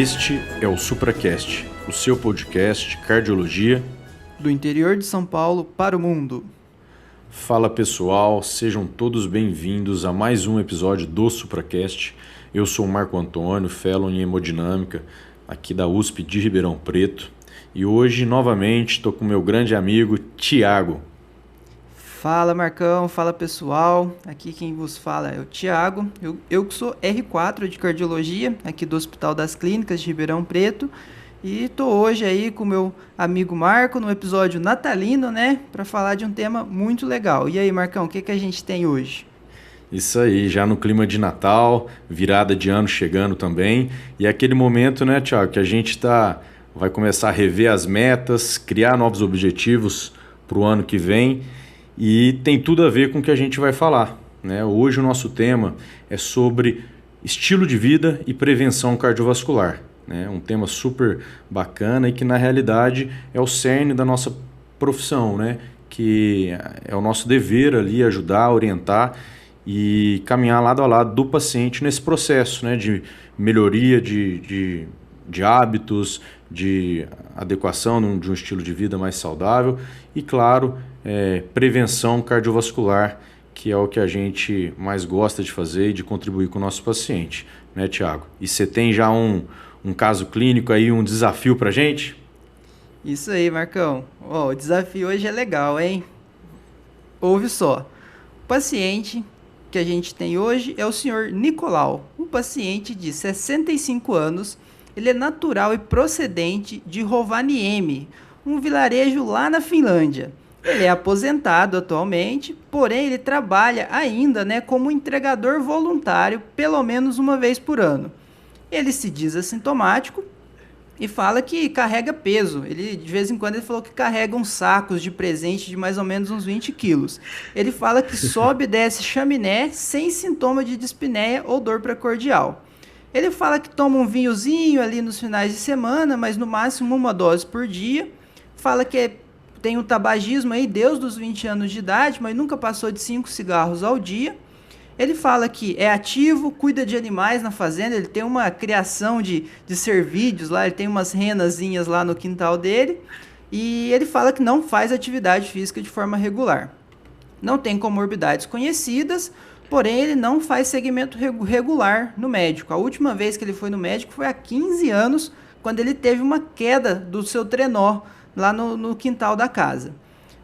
Este é o SupraCast, o seu podcast de cardiologia do interior de São Paulo para o mundo. Fala pessoal, sejam todos bem-vindos a mais um episódio do SupraCast. Eu sou o Marco Antônio, fellow em hemodinâmica aqui da USP de Ribeirão Preto e hoje novamente estou com meu grande amigo Thiago. Fala Marcão, fala pessoal, aqui quem vos fala é o Thiago, eu que sou R4 de cardiologia aqui do Hospital das Clínicas de Ribeirão Preto e estou hoje aí com meu amigo Marco no episódio natalino, né, para falar de um tema muito legal. E aí Marcão, o que a gente tem hoje? Isso aí, já no clima de Natal, virada de ano chegando também e é aquele momento, né, Thiago, que a gente vai começar a rever as metas, criar novos objetivos para o ano que vem. E tem tudo a ver com o que a gente vai falar, né? Hoje o nosso tema é sobre estilo de vida e prevenção cardiovascular, né? Um tema super bacana e que na realidade é o cerne da nossa profissão, né? Que é o nosso dever ali ajudar, orientar e caminhar lado a lado do paciente nesse processo, né? De melhoria de hábitos, de adequação de um estilo de vida mais saudável e, claro, prevenção cardiovascular, que é o que a gente mais gosta de fazer e de contribuir com o nosso paciente, né, Thiago? E você tem já um caso clínico aí, um desafio para a gente? Isso aí, Marcão. O desafio hoje é legal, hein? Ouve só. O paciente que a gente tem hoje é o senhor Nicolau, um paciente de 65 anos. Ele é natural e procedente de Rovaniemi, um vilarejo lá na Finlândia. Ele é aposentado atualmente, porém ele trabalha ainda, né, como entregador voluntário pelo menos uma vez por ano. Ele se diz assintomático e fala que carrega peso. Ele, de vez em quando ele falou que carrega uns sacos de presente de mais ou menos uns 20 quilos. Ele fala que sobe e desce chaminé sem sintoma de dispneia ou dor precordial. Ele fala que toma um vinhozinho ali nos finais de semana, mas no máximo uma dose por dia. Fala que tem um tabagismo aí desde os 20 anos de idade, mas nunca passou de 5 cigarros ao dia. Ele fala que é ativo, cuida de animais na fazenda, ele tem uma criação de cervídeos lá, ele tem umas renazinhas lá no quintal dele. E ele fala que não faz atividade física de forma regular. Não tem comorbidades conhecidas, porém ele não faz segmento regular no médico. A última vez que ele foi no médico foi há 15 anos, quando ele teve uma queda do seu trenó lá no quintal da casa.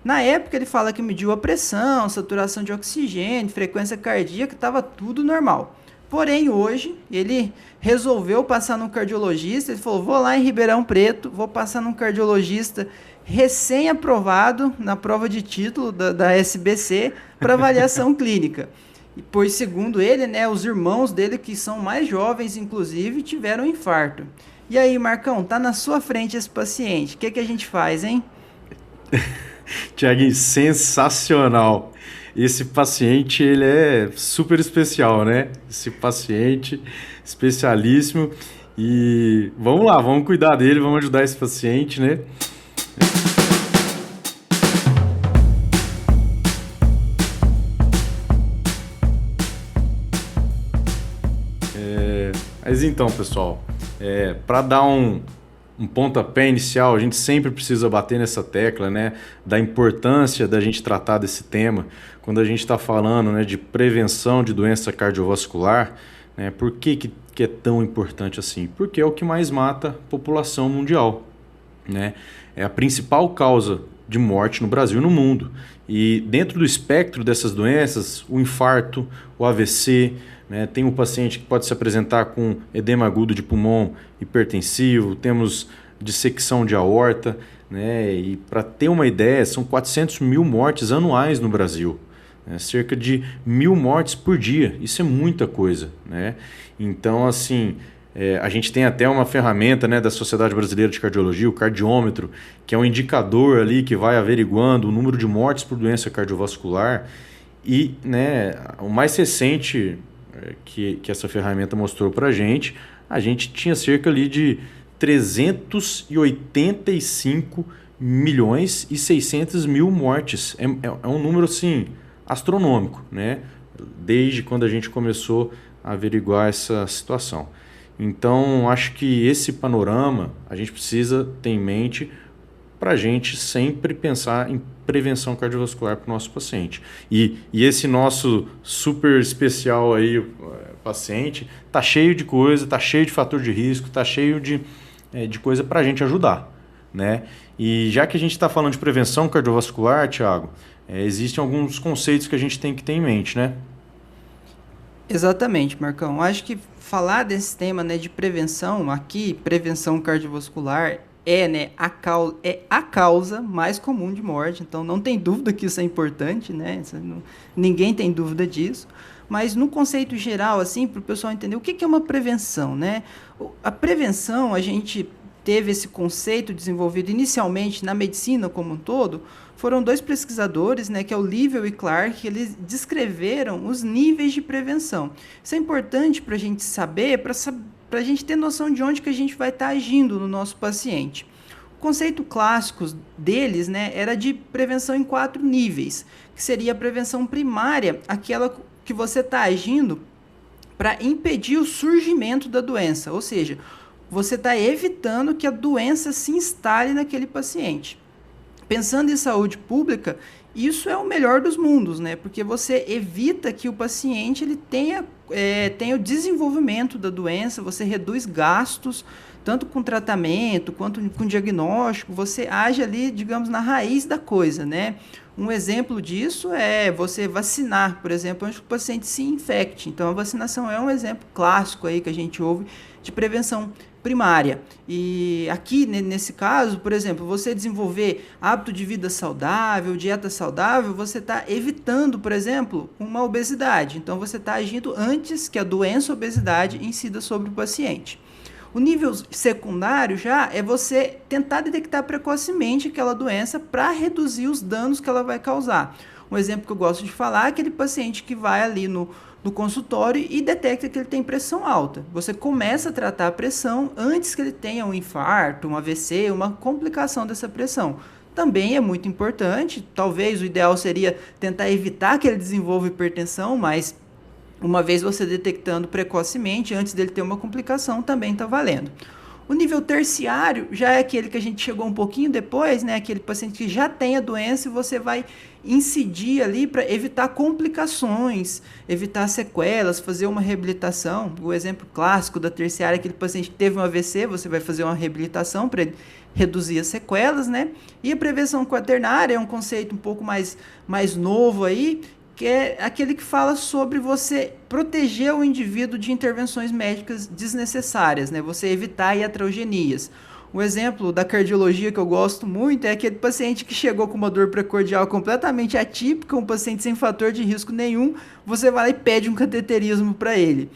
Na época ele fala que mediu a pressão, saturação de oxigênio, frequência cardíaca, estava tudo normal. Porém hoje ele resolveu passar num cardiologista, ele falou, vou lá em Ribeirão Preto, vou passar num cardiologista recém-aprovado na prova de título da SBC para avaliação clínica. E pois, segundo ele, né, os irmãos dele, que são mais jovens, inclusive, tiveram um infarto. E aí, Marcão, tá na sua frente esse paciente. O que a gente faz, hein? Thiaguinho, sensacional. Esse paciente, ele é super especial, né? Esse paciente especialíssimo. E vamos lá, vamos cuidar dele, vamos ajudar esse paciente, né? Mas então, pessoal, para dar um pontapé inicial, a gente sempre precisa bater nessa tecla, né, da importância da gente tratar desse tema quando a gente está falando, né, de prevenção de doença cardiovascular. Né, por que é tão importante assim? Porque é o que mais mata a população mundial, né? É a principal causa de morte no Brasil e no mundo. E dentro do espectro dessas doenças, o infarto, o AVC, né, tem um paciente que pode se apresentar com edema agudo de pulmão hipertensivo, temos dissecção de aorta, né, e para ter uma ideia, são 400 mil mortes anuais no Brasil, né, cerca de 1.000 mortes por dia, isso é muita coisa, né? Então, assim, a gente tem até uma ferramenta, né, da Sociedade Brasileira de Cardiologia, o cardiômetro, que é um indicador ali que vai averiguando o número de mortes por doença cardiovascular e, né, o mais recente que essa ferramenta mostrou para a gente tinha cerca ali de 385 milhões e 600 mil mortes. É um número, assim, astronômico, né? Desde quando a gente começou a averiguar essa situação. Então, acho que esse panorama a gente precisa ter em mente para a gente sempre pensar em prevenção cardiovascular para o nosso paciente. E esse nosso super especial aí, paciente, tá cheio de coisa, tá cheio de fator de risco, tá cheio de coisa para a gente ajudar, né? E já que a gente está falando de prevenção cardiovascular, Thiago, existem alguns conceitos que a gente tem que ter em mente, né? Exatamente, Marcão. Acho que falar desse tema, né, de prevenção, aqui, prevenção cardiovascular, né, a causa mais comum de morte. Então, não tem dúvida que isso é importante, né? Ninguém tem dúvida disso. Mas, no conceito geral, assim, para o pessoal entender o que é uma prevenção, né? A prevenção, a gente teve esse conceito desenvolvido inicialmente na medicina como um todo. Foram dois pesquisadores, né, que é o Livell e Clark, que eles descreveram os níveis de prevenção. Isso é importante para a gente saber, para a gente ter noção de onde que a gente vai estar agindo no nosso paciente. O conceito clássico deles, né, era de prevenção em 4 níveis, que seria a prevenção primária, aquela que você está agindo para impedir o surgimento da doença, ou seja, você está evitando que a doença se instale naquele paciente. Pensando em saúde pública, isso é o melhor dos mundos, né? Porque você evita que o paciente ele tenha o desenvolvimento da doença, você reduz gastos, tanto com tratamento quanto com diagnóstico, você age ali, digamos, na raiz da coisa, né? Um exemplo disso é você vacinar, por exemplo, antes que o paciente se infecte. Então, a vacinação é um exemplo clássico aí que a gente ouve de prevenção primária. E aqui, nesse caso, por exemplo, você desenvolver hábito de vida saudável, dieta saudável, você está evitando, por exemplo, uma obesidade. Então, você está agindo antes que a doença obesidade incida sobre o paciente. O nível secundário já é você tentar detectar precocemente aquela doença para reduzir os danos que ela vai causar. Um exemplo que eu gosto de falar é aquele paciente que vai ali no consultório e detecta que ele tem pressão alta. Você começa a tratar a pressão antes que ele tenha um infarto, um AVC, uma complicação dessa pressão. Também é muito importante, talvez o ideal seria tentar evitar que ele desenvolva hipertensão, mas uma vez você detectando precocemente, antes dele ter uma complicação, também está valendo. O nível terciário já é aquele que a gente chegou um pouquinho depois, né? Aquele paciente que já tem a doença e você vai incidir ali para evitar complicações, evitar sequelas, fazer uma reabilitação. O exemplo clássico da terciária é aquele paciente que teve um AVC, você vai fazer uma reabilitação para ele reduzir as sequelas, né? E a prevenção quaternária é um conceito um pouco mais novo aí, que é aquele que fala sobre você proteger o indivíduo de intervenções médicas desnecessárias, né? Você evitar iatrogenias. Um exemplo da cardiologia que eu gosto muito é aquele paciente que chegou com uma dor precordial completamente atípica, um paciente sem fator de risco nenhum, você vai lá e pede um cateterismo para ele.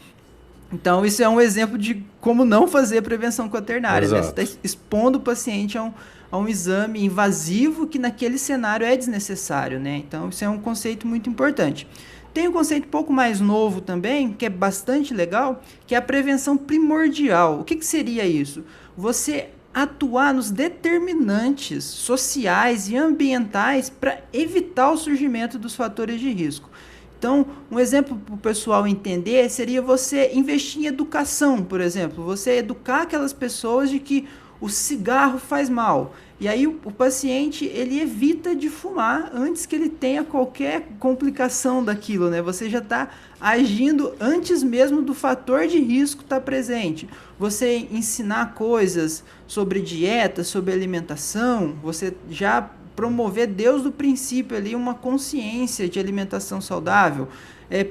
Então, isso é um exemplo de como não fazer prevenção quaternária, né? Você está expondo o paciente a um exame invasivo que naquele cenário é desnecessário, né? Então, isso é um conceito muito importante. Tem um conceito um pouco mais novo também, que é bastante legal, que é a prevenção primordial. O que seria isso? Você atuar nos determinantes sociais e ambientais para evitar o surgimento dos fatores de risco. Então, um exemplo para o pessoal entender seria você investir em educação, por exemplo. Você educar aquelas pessoas de que o cigarro faz mal. E aí o paciente, ele evita de fumar antes que ele tenha qualquer complicação daquilo, né? Você já está agindo antes mesmo do fator de risco estar presente. Você ensinar coisas sobre dieta, sobre alimentação, você já promover desde o princípio ali uma consciência de alimentação saudável.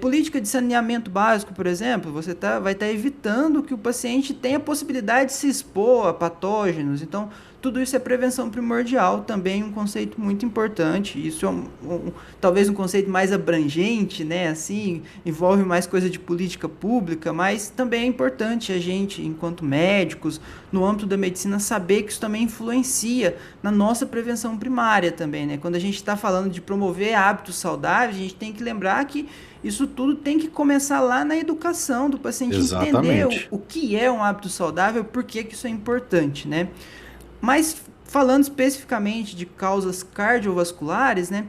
Política de saneamento básico, por exemplo, você vai estar evitando que o paciente tenha a possibilidade de se expor a patógenos. Então, tudo isso é prevenção primordial, também um conceito muito importante. Isso é talvez um conceito mais abrangente, né? Assim, envolve mais coisa de política pública, mas também é importante a gente, enquanto médicos, no âmbito da medicina, saber que isso também influencia na nossa prevenção primária também, né? Quando a gente está falando de promover hábitos saudáveis, a gente tem que lembrar que isso tudo tem que começar lá na educação do paciente. Exatamente. Entender o que é um hábito saudável, por que isso é importante, né? Mas falando especificamente de causas cardiovasculares, né?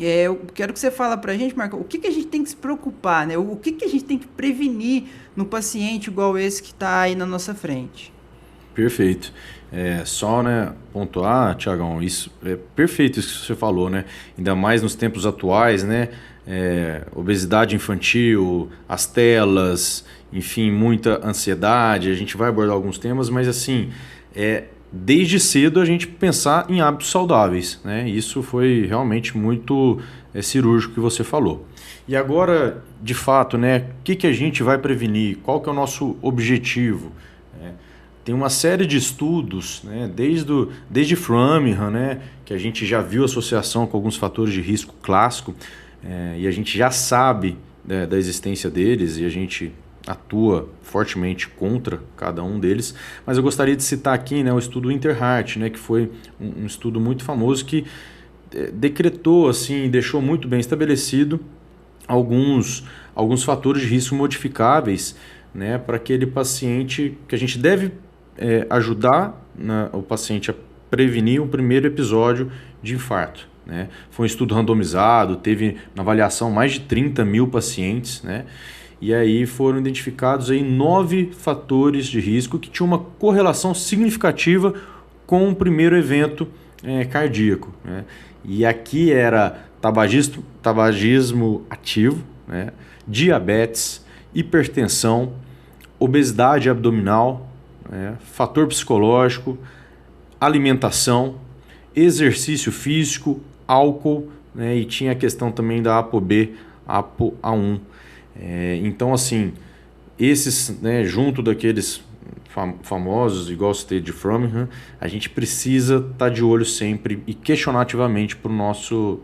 Eu quero que você fale para a gente, Marco, o que a gente tem que se preocupar, né? O que a gente tem que prevenir no paciente igual esse que está aí na nossa frente? Perfeito. Só, né, pontuar, Tiagão, isso é perfeito isso que você falou, né? Ainda mais nos tempos atuais, né? Obesidade infantil, as telas, enfim, muita ansiedade. A gente vai abordar alguns temas, mas assim, desde cedo a gente pensar em hábitos saudáveis, né? Isso foi realmente muito cirúrgico que você falou. E agora, de fato, né, o que a gente vai prevenir? Qual que é o nosso objetivo? Tem uma série de estudos, né, desde Framingham, né, que a gente já viu associação com alguns fatores de risco clássico, e a gente já sabe, né, da existência deles e a gente atua fortemente contra cada um deles. Mas eu gostaria de citar aqui, né, o estudo Interheart, né, que foi um estudo muito famoso que decretou, assim, deixou muito bem estabelecido alguns fatores de risco modificáveis, né, para aquele paciente que a gente deve ajudar, né, o paciente a prevenir o primeiro episódio de infarto, né? Foi um estudo randomizado, teve na avaliação mais de 30 mil pacientes, né? E aí foram identificados aí 9 fatores de risco que tinham uma correlação significativa com o primeiro evento cardíaco, né? E aqui era tabagismo ativo, né? Diabetes, hipertensão, obesidade abdominal, fator psicológico, alimentação, exercício físico, álcool, né? E tinha a questão também da ApoB, ApoA1. Então, assim, esses, né, junto daqueles famosos, igual citei de Framingham, a gente precisa estar de olho sempre e questionar ativamente para o nosso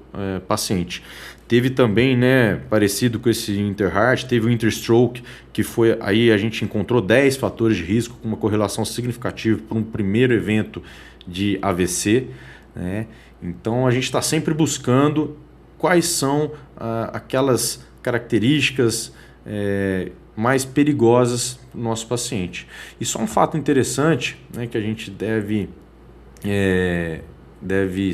paciente. Teve também, né, parecido com esse Interheart, teve o Interstroke, que foi, aí a gente encontrou 10 fatores de risco com uma correlação significativa para um primeiro evento de AVC, né? Então a gente está sempre buscando quais são aquelas características mais perigosas para o nosso paciente. E só um fato interessante, né, que a gente deve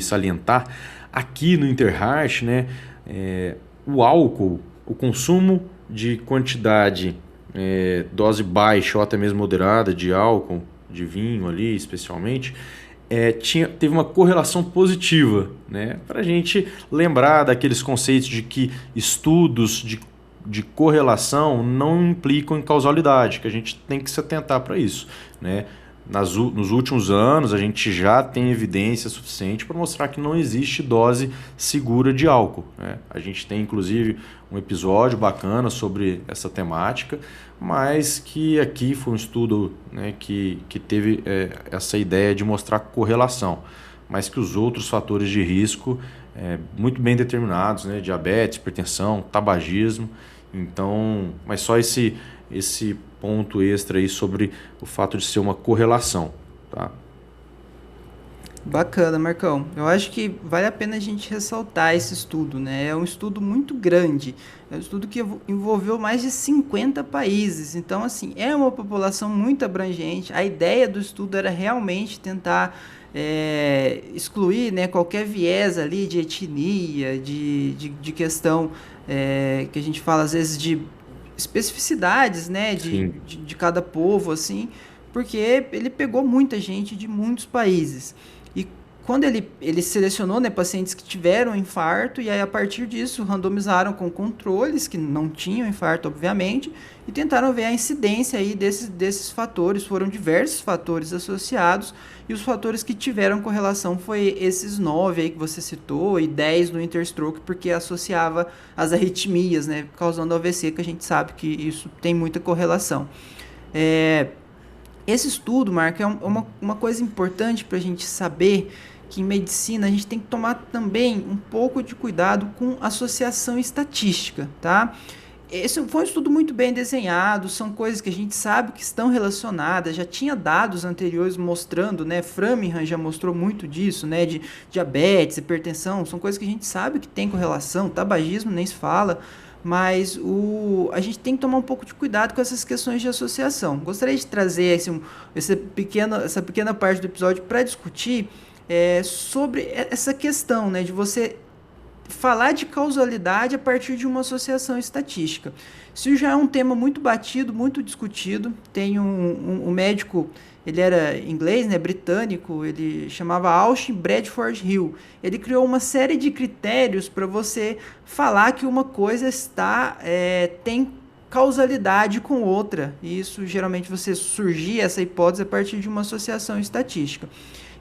salientar, aqui no Interheart, né, o álcool, o consumo de quantidade, dose baixa ou até mesmo moderada de álcool, de vinho ali especialmente, teve uma correlação positiva, né? Para a gente lembrar daqueles conceitos de que estudos de correlação não implicam em causalidade, que a gente tem que se atentar para isso, né? Nos últimos anos, a gente já tem evidência suficiente para mostrar que não existe dose segura de álcool, né? A gente tem, inclusive, um episódio bacana sobre essa temática, mas que aqui foi um estudo, né, que teve essa ideia de mostrar correlação, mas que os outros fatores de risco muito bem determinados, né? Diabetes, hipertensão, tabagismo. Então, mas só esse ponto extra aí sobre o fato de ser uma correlação, tá? Bacana, Marcão. Eu acho que vale a pena a gente ressaltar esse estudo, né? É um estudo muito grande. É um estudo que envolveu mais de 50 países. Então, assim, é uma população muito abrangente. A ideia do estudo era realmente tentar excluir, né, qualquer viés ali de etnia, de questão que a gente fala às vezes de especificidades, né, de cada povo, assim, porque ele pegou muita gente de muitos países. E quando ele selecionou, né, pacientes que tiveram infarto, e aí a partir disso randomizaram com controles que não tinham infarto, obviamente, e tentaram ver a incidência aí desses fatores. Foram diversos fatores associados, e os fatores que tiveram correlação foi esses 9 aí que você citou, e 10 no Interstroke, porque associava as arritmias, né, causando AVC, que a gente sabe que isso tem muita correlação. Esse estudo, Marco, é uma coisa importante para a gente saber que em medicina a gente tem que tomar também um pouco de cuidado com associação estatística, tá? Esse foi um estudo muito bem desenhado, são coisas que a gente sabe que estão relacionadas, já tinha dados anteriores mostrando, né? Framingham já mostrou muito disso, né? De diabetes, hipertensão, são coisas que a gente sabe que tem correlação, tabagismo nem se fala, mas a gente tem que tomar um pouco de cuidado com essas questões de associação. Gostaria de trazer essa pequena parte do episódio para discutir sobre essa questão, né? De você falar de causalidade a partir de uma associação estatística. Isso já é um tema muito batido, muito discutido. Tem um médico, ele era inglês, né, britânico, ele chamava Austin Bradford Hill. Ele criou uma série de critérios para você falar que uma coisa tem causalidade com outra. E isso, geralmente, você surgia essa hipótese a partir de uma associação estatística.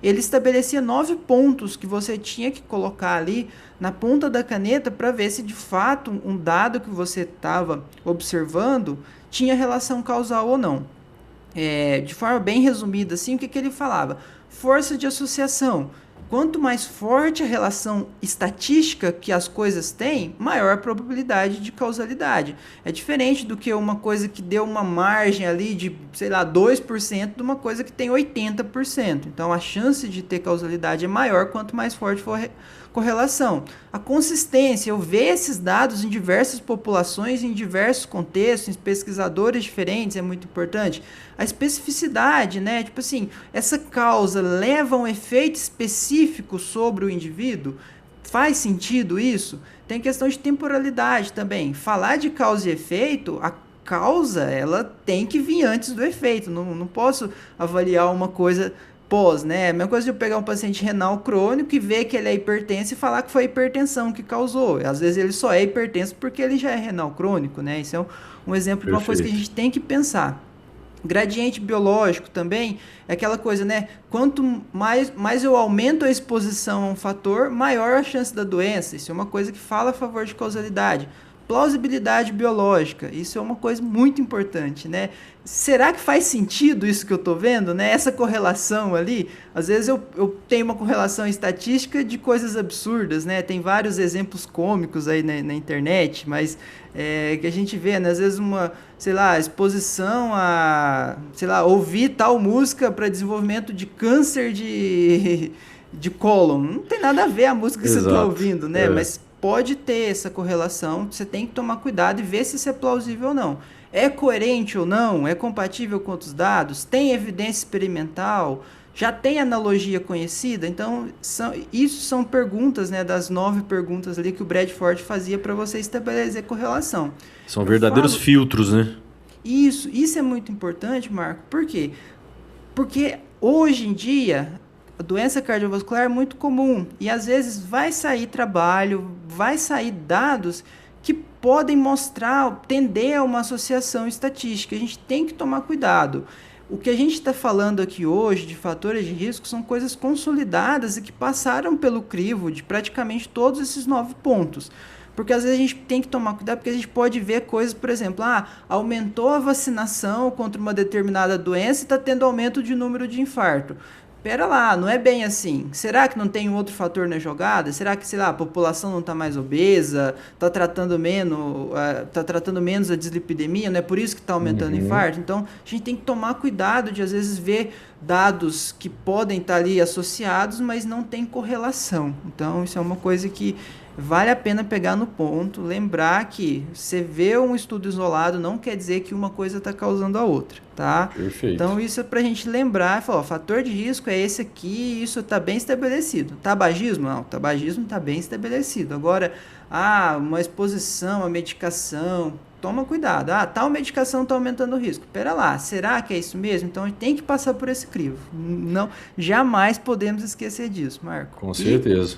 Ele estabelecia 9 pontos que você tinha que colocar ali na ponta da caneta para ver se de fato um dado que você estava observando tinha relação causal ou não. De forma bem resumida, assim, o que ele falava? Força de associação. Quanto mais forte a relação estatística que as coisas têm, maior a probabilidade de causalidade. É diferente do que uma coisa que deu uma margem ali de, 2% de uma coisa que tem 80%. Então, a chance de ter causalidade é maior quanto mais forte for a correlação. A consistência, eu ver esses dados em diversas populações, em diversos contextos, em pesquisadores diferentes, é muito importante. A especificidade, né? Tipo assim, essa causa leva a um efeito específico sobre o indivíduo? Faz sentido isso? Tem questão de temporalidade também. Falar de causa e efeito, a causa, ela tem que vir antes do efeito. Não posso avaliar uma coisa pós, né? A mesma coisa de eu pegar um paciente renal crônico e ver que ele é hipertenso e falar que foi a hipertensão que causou. Às vezes ele só é hipertenso porque ele já é renal crônico, né? Isso é um exemplo de uma coisa que a gente tem que pensar. Gradiente biológico também é aquela coisa, né? Quanto mais eu aumento a exposição a um fator, maior a chance da doença. Isso é uma coisa que fala a favor de causalidade. Plausibilidade biológica, isso é uma coisa muito importante, né? Será que faz sentido isso que eu estou vendo, né? Essa correlação ali, às vezes eu tenho uma correlação estatística de coisas absurdas, né? Tem vários exemplos cômicos aí na internet, mas que a gente vê, né? Às vezes uma, exposição a, ouvir tal música para desenvolvimento de câncer de cólon. Não tem nada a ver a música que você está ouvindo, né? Mas pode ter essa correlação, você tem que tomar cuidado e ver se isso é plausível ou não. É coerente ou não? É compatível com outros dados? Tem evidência experimental? Já tem analogia conhecida? Então, isso são perguntas, né, das 9 perguntas ali que o Bradford fazia para você estabelecer correlação. São verdadeiros filtros, né? Isso é muito importante, Marco. Por quê? Porque hoje em dia a doença cardiovascular é muito comum e às vezes vai sair trabalho, vai sair dados que podem tender a uma associação estatística. A gente tem que tomar cuidado. O que a gente está falando aqui hoje de fatores de risco são coisas consolidadas e que passaram pelo crivo de praticamente todos esses 9 pontos. Porque às vezes a gente tem que tomar cuidado, porque a gente pode ver coisas, por exemplo, aumentou a vacinação contra uma determinada doença e está tendo aumento de número de infarto. Pera lá, não é bem assim. Será que não tem um outro fator na jogada? Será que, a população não está mais obesa, está tratando menos a dislipidemia, não é por isso que está aumentando o infarto? Então, a gente tem que tomar cuidado de, às vezes, ver dados que podem estar ali associados, mas não tem correlação. Então, isso é uma coisa que vale a pena pegar no ponto, lembrar que você vê um estudo isolado não quer dizer que uma coisa está causando a outra, tá? Perfeito. Então isso é para a gente lembrar e falar, o fator de risco é esse aqui e isso está bem estabelecido. Tabagismo? Não, tabagismo está bem estabelecido. Agora, uma exposição, a medicação, toma cuidado. Tal medicação está aumentando o risco. Pera lá, será que é isso mesmo? Então a gente tem que passar por esse crivo. Não, jamais podemos esquecer disso, Marco. Com certeza.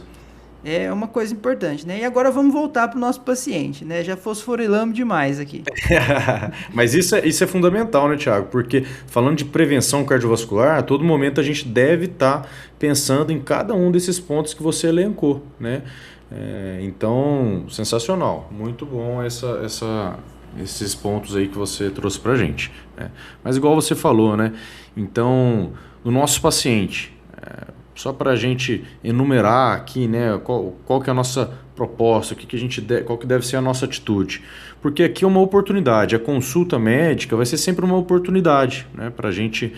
É uma coisa importante, né? E agora vamos voltar para o nosso paciente, né? Já fosforilamos demais aqui. Mas isso é fundamental, né, Thiago? Porque falando de prevenção cardiovascular, a todo momento a gente deve estar pensando em cada um desses pontos que você elencou, né? Então, sensacional. Muito bom esses pontos aí que você trouxe para a gente, né? Mas igual você falou, né? Então, no nosso paciente... Só para a gente enumerar aqui, né, qual que é a nossa proposta, qual que deve ser a nossa atitude. Porque aqui é uma oportunidade, a consulta médica vai ser sempre uma oportunidade, né, para a gente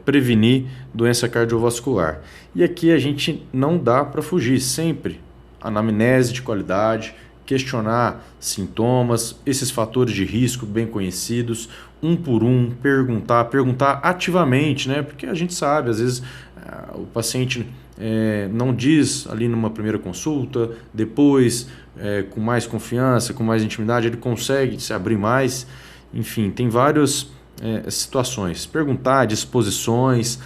prevenir doença cardiovascular. E aqui a gente não dá para fugir, sempre anamnese de qualidade, questionar sintomas, esses fatores de risco bem conhecidos, um por um, perguntar ativamente, né? Porque a gente sabe, às vezes O paciente não diz ali numa primeira consulta, depois, com mais confiança, com mais intimidade, ele consegue se abrir mais. Enfim, tem várias situações. Perguntar disposições,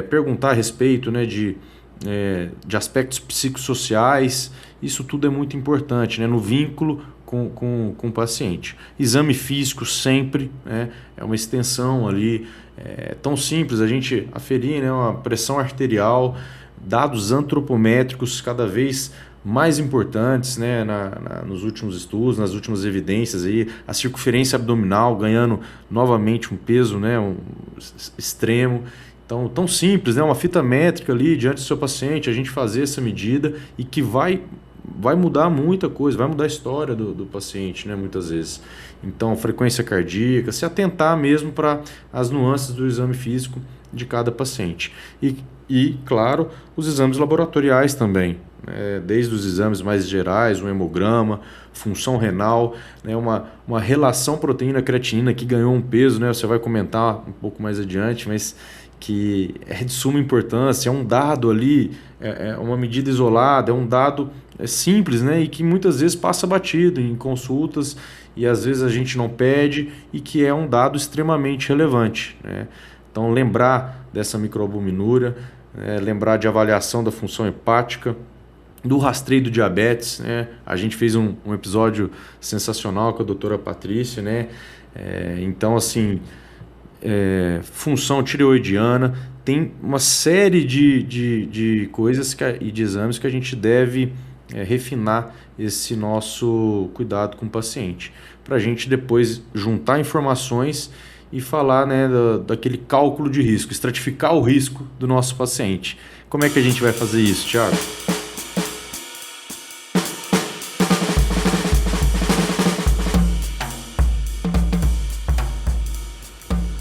perguntar a respeito, né, de aspectos psicossociais, isso tudo é muito importante, né, no vínculo com o paciente. Exame físico sempre, né, é uma extensão ali, tão simples, a gente aferir, né, uma pressão arterial, dados antropométricos cada vez mais importantes, né, nos últimos estudos, nas últimas evidências, aí, a circunferência abdominal ganhando novamente um peso, né, extremo. Então, tão simples, né, uma fita métrica ali diante do seu paciente, a gente fazer essa medida e que vai mudar muita coisa, vai mudar a história do paciente, né, muitas vezes. Então, frequência cardíaca, se atentar mesmo para as nuances do exame físico de cada paciente. E, claro, os exames laboratoriais também, né, desde os exames mais gerais, um hemograma, função renal, né, uma relação proteína-creatinina que ganhou um peso, né, você vai comentar um pouco mais adiante, mas que é de suma importância, é um dado ali, é uma medida isolada, é um dado simples, né, e que muitas vezes passa batido em consultas e às vezes a gente não pede e que é um dado extremamente relevante, né? Então lembrar dessa microalbuminúria, lembrar de avaliação da função hepática, do rastreio do diabetes, né? A gente fez um episódio sensacional com a doutora Patrícia, né? Então assim, função tireoidiana, tem uma série de coisas e de exames que a gente deve refinar esse nosso cuidado com o paciente, para a gente depois juntar informações e falar, né, daquele cálculo de risco, estratificar o risco do nosso paciente. Como é que a gente vai fazer isso, Thiago?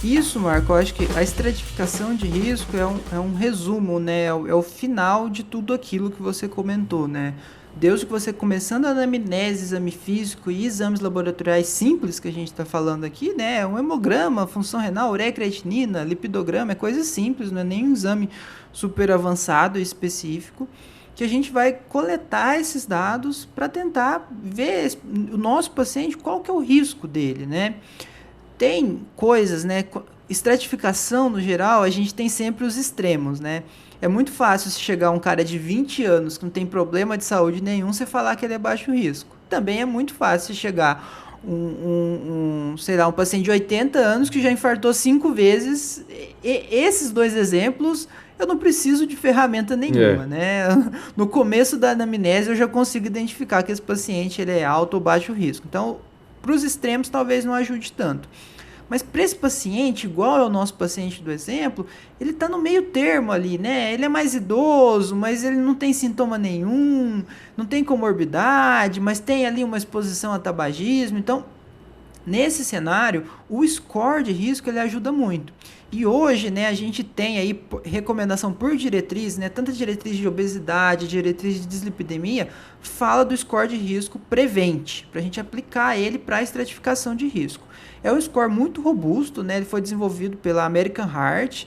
Isso, Marco, eu acho que a estratificação de risco é um resumo, né? É o final de tudo aquilo que você comentou, né? Desde que você começando a anamnese, exame físico e exames laboratoriais simples que a gente está falando aqui, né? Um hemograma, função renal, ureia creatinina, lipidograma, é coisa simples, não é nem um exame super avançado e específico, que a gente vai coletar esses dados para tentar ver o nosso paciente, qual que é o risco dele, né? Tem coisas, né? Estratificação, no geral, a gente tem sempre os extremos, né? É muito fácil se chegar um cara de 20 anos que não tem problema de saúde nenhum, você falar que ele é baixo risco. Também é muito fácil chegar sei lá, um paciente de 80 anos que já infartou 5 vezes. Esses dois exemplos, eu não preciso de ferramenta nenhuma, né? No começo da anamnese, eu já consigo identificar que esse paciente ele é alto ou baixo risco. Então, para os extremos, talvez não ajude tanto. Mas para esse paciente, igual é o nosso paciente do exemplo, ele está no meio termo ali, né? Ele é mais idoso, mas ele não tem sintoma nenhum, não tem comorbidade, mas tem ali uma exposição a tabagismo. Então, nesse cenário, o score de risco ele ajuda muito. E hoje, né, a gente tem aí recomendação por diretriz, né, tanto a diretriz de obesidade, diretriz de dislipidemia, fala do score de risco Prevent, para a gente aplicar ele para a estratificação de risco. É um score muito robusto, né, ele foi desenvolvido pela American Heart,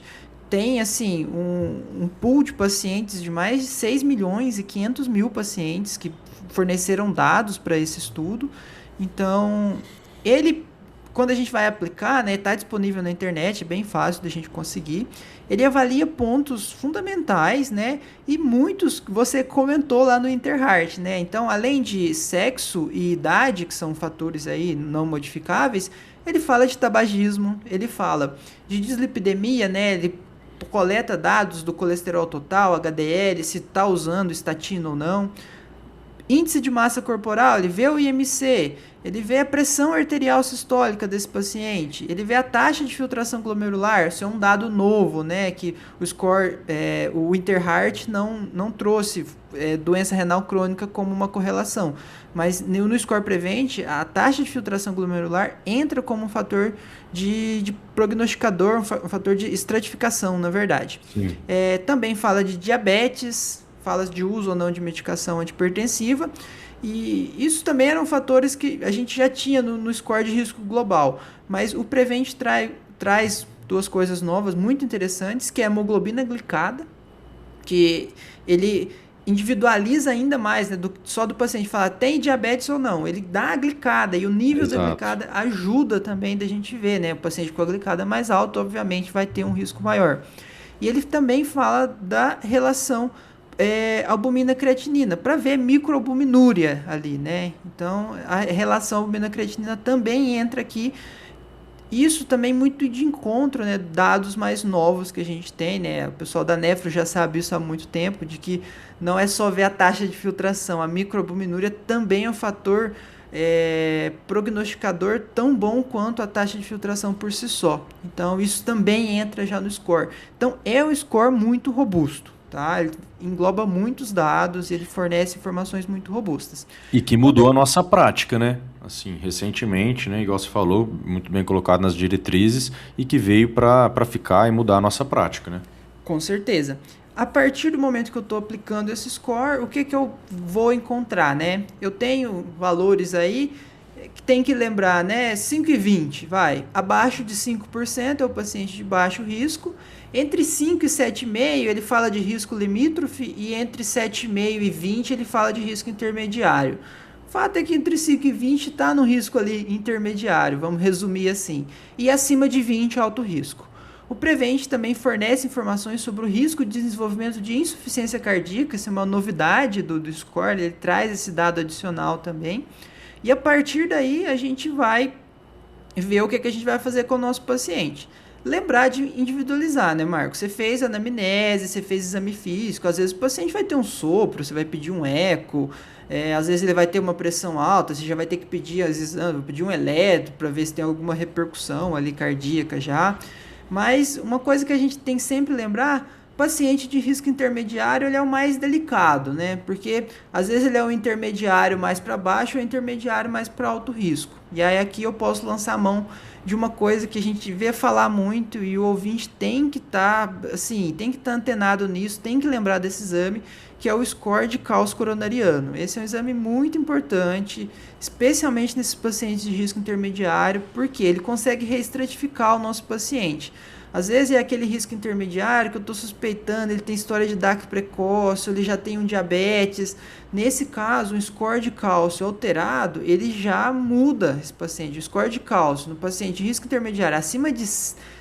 tem assim um pool de pacientes de mais de 6 milhões e 500 mil pacientes que forneceram dados para esse estudo. Então, ele, quando a gente vai aplicar, né, está disponível na internet, é bem fácil da gente conseguir. Ele avalia pontos fundamentais, né, e muitos que você comentou lá no Interheart, né. Então, além de sexo e idade, que são fatores aí não modificáveis, ele fala de tabagismo, ele fala de dislipidemia, né, ele coleta dados do colesterol total, HDL, se está usando estatina ou não. Índice de massa corporal, ele vê o IMC, ele vê a pressão arterial sistólica desse paciente, ele vê a taxa de filtração glomerular, isso é um dado novo, né, que o score, o Interheart não trouxe doença renal crônica como uma correlação, mas no score Prevent, a taxa de filtração glomerular entra como um fator de prognosticador, um fator de estratificação, na verdade. Também fala de diabetes, fala de uso ou não de medicação antipertensiva, e isso também eram fatores que a gente já tinha no score de risco global, mas o Prevent traz duas coisas novas muito interessantes, que é a hemoglobina glicada, que ele individualiza ainda mais, né, só do paciente falar tem diabetes ou não. Ele dá a glicada e o nível da glicada ajuda também da gente ver, né? O paciente com a glicada mais alta, obviamente, vai ter um risco maior. E ele também fala da relação albumina-creatinina, para ver microalbuminúria ali, né? Então, a relação albumina-creatinina também entra aqui. Isso também muito de encontro, né? Dados mais novos que a gente tem, né? O pessoal da Nefro já sabe isso há muito tempo, de que não é só ver a taxa de filtração, a microalbuminúria também é um fator prognosticador tão bom quanto a taxa de filtração por si só. Então, isso também entra já no score. Então, é um score muito robusto, tá? Ele engloba muitos dados e ele fornece informações muito robustas. E que mudou a nossa prática, né? Assim, recentemente, né? Igual você falou, muito bem colocado nas diretrizes e que veio para ficar e mudar a nossa prática, né? Com certeza. A partir do momento que eu estou aplicando esse score, o que eu vou encontrar, né? Eu tenho valores aí que tem que lembrar, né? 5 e 20, vai. Abaixo de 5% é o paciente de baixo risco. Entre 5 e 7,5 ele fala de risco limítrofe e entre 7,5 e 20 ele fala de risco intermediário. O fato é que entre 5 e 20 está no risco ali intermediário, vamos resumir assim. E acima de 20 alto risco. O Prevent também fornece informações sobre o risco de desenvolvimento de insuficiência cardíaca, isso é uma novidade do score, ele traz esse dado adicional também. E a partir daí a gente vai ver o que a gente vai fazer com o nosso paciente. Lembrar de individualizar, né, Marco? Você fez anamnese, você fez exame físico, às vezes o paciente vai ter um sopro, você vai pedir um eco, às vezes ele vai ter uma pressão alta, você já vai ter que pedir, às vezes, pedir um eletro para ver se tem alguma repercussão ali cardíaca já. Mas uma coisa que a gente tem que sempre lembrar, paciente de risco intermediário ele é o mais delicado, né? Porque às vezes ele é um intermediário mais para baixo ou intermediário mais para alto risco. E aí aqui eu posso lançar a mão de uma coisa que a gente vê falar muito e o ouvinte tem que estar antenado nisso, tem que lembrar desse exame, que é o score de cálcio coronariano. Esse é um exame muito importante, especialmente nesses pacientes de risco intermediário, porque ele consegue reestratificar o nosso paciente. Às vezes é aquele risco intermediário que eu estou suspeitando, ele tem história de DAC precoce, ele já tem um diabetes. Nesse caso, um score de cálcio alterado, ele já muda esse paciente. O score de cálcio no paciente de risco intermediário acima de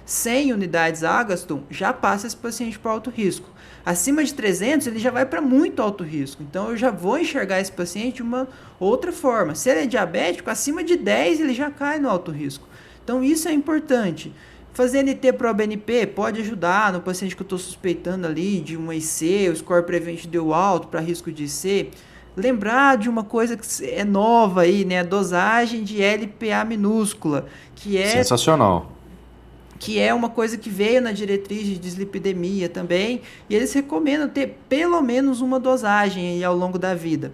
100 unidades Agaston, já passa esse paciente para alto risco. Acima de 300, ele já vai para muito alto risco. Então, eu já vou enxergar esse paciente de uma outra forma. Se ele é diabético, acima de 10, ele já cai no alto risco. Então, isso é importante. Fazer NT-proBNP pode ajudar no paciente que eu estou suspeitando ali de um IC, o score Prevent deu alto para risco de IC. Lembrar de uma coisa que é nova aí, né? A dosagem de LPA minúscula, que é... sensacional. Que é uma coisa que veio na diretriz de dislipidemia também, e eles recomendam ter pelo menos uma dosagem aí ao longo da vida.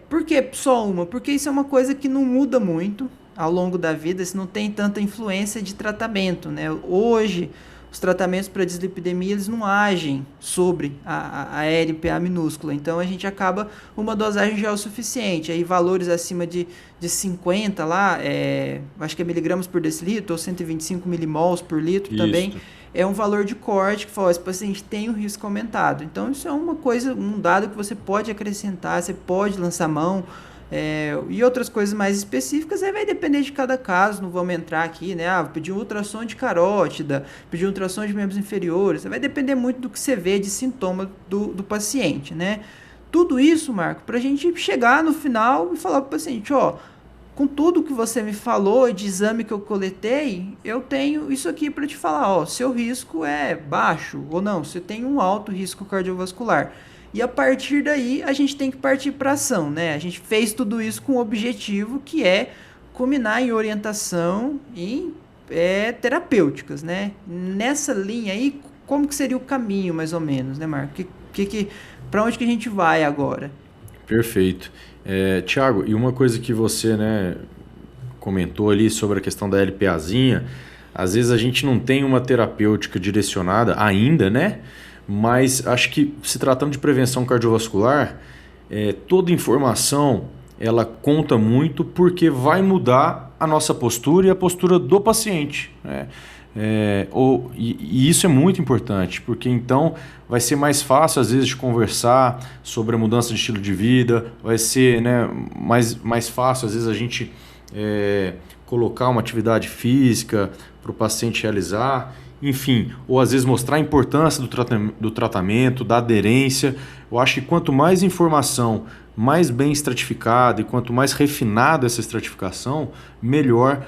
Por que só uma? Porque isso é uma coisa que não muda muito ao longo da vida, isso não tem tanta influência de tratamento, né? Hoje, os tratamentos para dislipidemia, eles não agem sobre a LPA minúscula, então a gente acaba, uma dosagem já é o suficiente, aí valores acima de 50 lá, acho que é miligramas por decilitro, ou 125 milimols por litro. Isso. Também é um valor de corte que fala, esse paciente tem um risco aumentado, então isso é uma coisa, um dado que você pode acrescentar, você pode lançar mão. E outras coisas mais específicas aí vai depender de cada caso, não vamos entrar aqui, né? Vou pedir um ultrassom de carótida, pedir um ultrassom de membros inferiores, vai depender muito do que você vê de sintoma do paciente, né? Tudo isso, Marco, para a gente chegar no final e falar para o paciente, com tudo que você me falou de exame que eu coletei, eu tenho isso aqui para te falar, seu risco é baixo ou não, você tem um alto risco cardiovascular. E a partir daí, a gente tem que partir para ação, né? A gente fez tudo isso com o objetivo que é culminar em orientação e terapêuticas, né? Nessa linha aí, como que seria o caminho, mais ou menos, né, Marco? Para onde que a gente vai agora? Perfeito. Tiago, e uma coisa que você, né, comentou ali sobre a questão da LPAzinha, às vezes a gente não tem uma terapêutica direcionada ainda, né? Mas acho que se tratando de prevenção cardiovascular, toda informação ela conta muito porque vai mudar a nossa postura e a postura do paciente, né? E isso é muito importante, porque então vai ser mais fácil, às vezes, de conversar sobre a mudança de estilo de vida, vai ser, né, mais fácil, às vezes, a gente colocar uma atividade física para o paciente realizar, enfim, ou às vezes mostrar a importância do tratamento, da aderência. Eu acho que quanto mais informação, mais bem estratificada e quanto mais refinada essa estratificação, melhor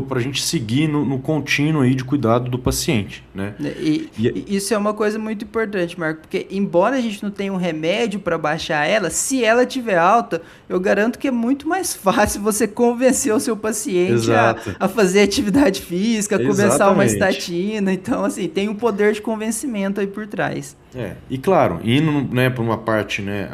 para a gente seguir no contínuo aí de cuidado do paciente, né? E isso é uma coisa muito importante, Marco, porque embora a gente não tenha um remédio para baixar ela, se ela tiver alta, eu garanto que é muito mais fácil você convencer o seu paciente a fazer atividade física, a começar uma estatina. Então, assim, tem um poder de convencimento aí por trás. E claro, indo, né, para uma parte, né,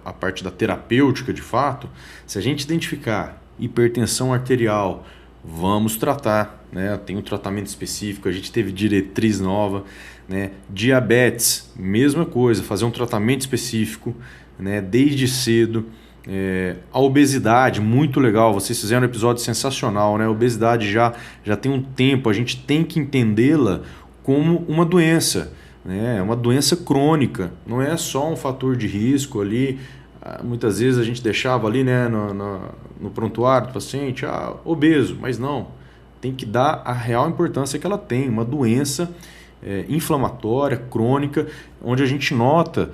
a parte da terapêutica de fato, se a gente identificar hipertensão arterial, vamos tratar, né? Tem um tratamento específico, a gente teve diretriz nova, né? Diabetes, mesma coisa, fazer um tratamento específico, né? Desde cedo. A obesidade, muito legal, vocês fizeram um episódio sensacional, né? A obesidade já tem um tempo, a gente tem que entendê-la como uma doença, né? Uma doença crônica, não é só um fator de risco ali. Muitas vezes a gente deixava ali, né, no prontuário do paciente, obeso, mas não, tem que dar a real importância que ela tem, uma doença inflamatória, crônica, onde a gente nota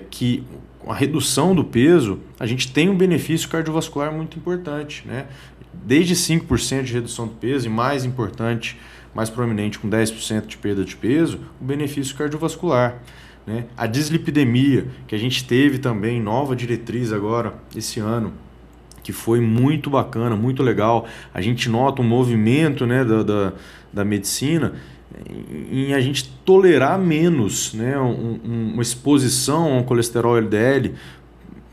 que com a redução do peso, a gente tem um benefício cardiovascular muito importante, né? Desde 5% de redução do peso e mais importante, mais proeminente com 10% de perda de peso, o benefício cardiovascular. Né? A dislipidemia, que a gente teve também, nova diretriz agora, esse ano, que foi muito bacana, muito legal. A gente nota um movimento, né, da medicina em a gente tolerar menos, né, uma exposição ao colesterol LDL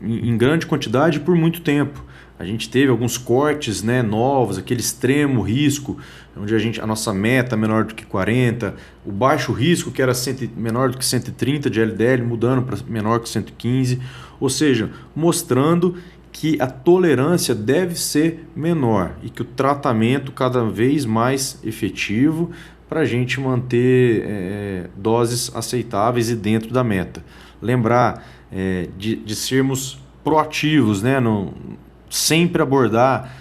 em grande quantidade por muito tempo. A gente teve alguns cortes, né, novos, aquele extremo risco, onde a nossa meta é menor do que 40, o baixo risco, que era menor do que 130 de LDL, mudando para menor que 115, ou seja, mostrando que a tolerância deve ser menor e que o tratamento cada vez mais efetivo para a gente manter doses aceitáveis e dentro da meta. Lembrar de sermos proativos, né, sempre abordar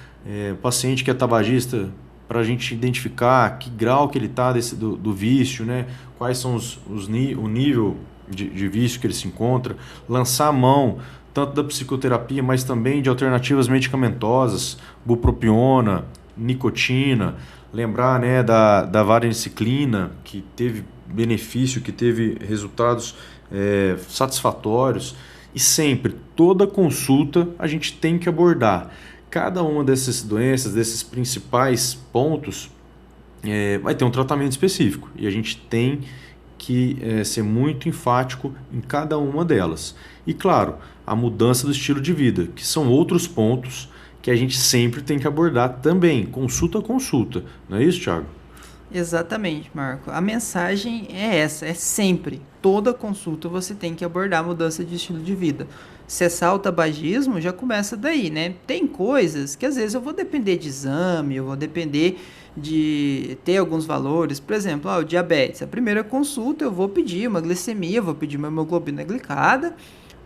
o paciente que é tabagista para a gente identificar que grau que ele está do vício, né? Quais são o nível de vício que ele se encontra, lançar a mão tanto da psicoterapia, mas também de alternativas medicamentosas, bupropiona, nicotina, lembrar, né, da vareniciclina, que teve benefício, que teve resultados satisfatórios. E sempre, toda consulta, a gente tem que abordar cada uma dessas doenças, desses principais pontos, vai ter um tratamento específico. E a gente tem que ser muito enfático em cada uma delas. E claro, a mudança do estilo de vida, que são outros pontos que a gente sempre tem que abordar também, consulta a consulta. Não é isso, Thiago? Exatamente, Marco. A mensagem é essa, é sempre. Toda consulta você tem que abordar a mudança de estilo de vida. Cessar o tabagismo já começa daí, né? Tem coisas que às vezes eu vou depender de exame, eu vou depender de ter alguns valores. Por exemplo, o diabetes. A primeira consulta eu vou pedir uma glicemia, vou pedir uma hemoglobina glicada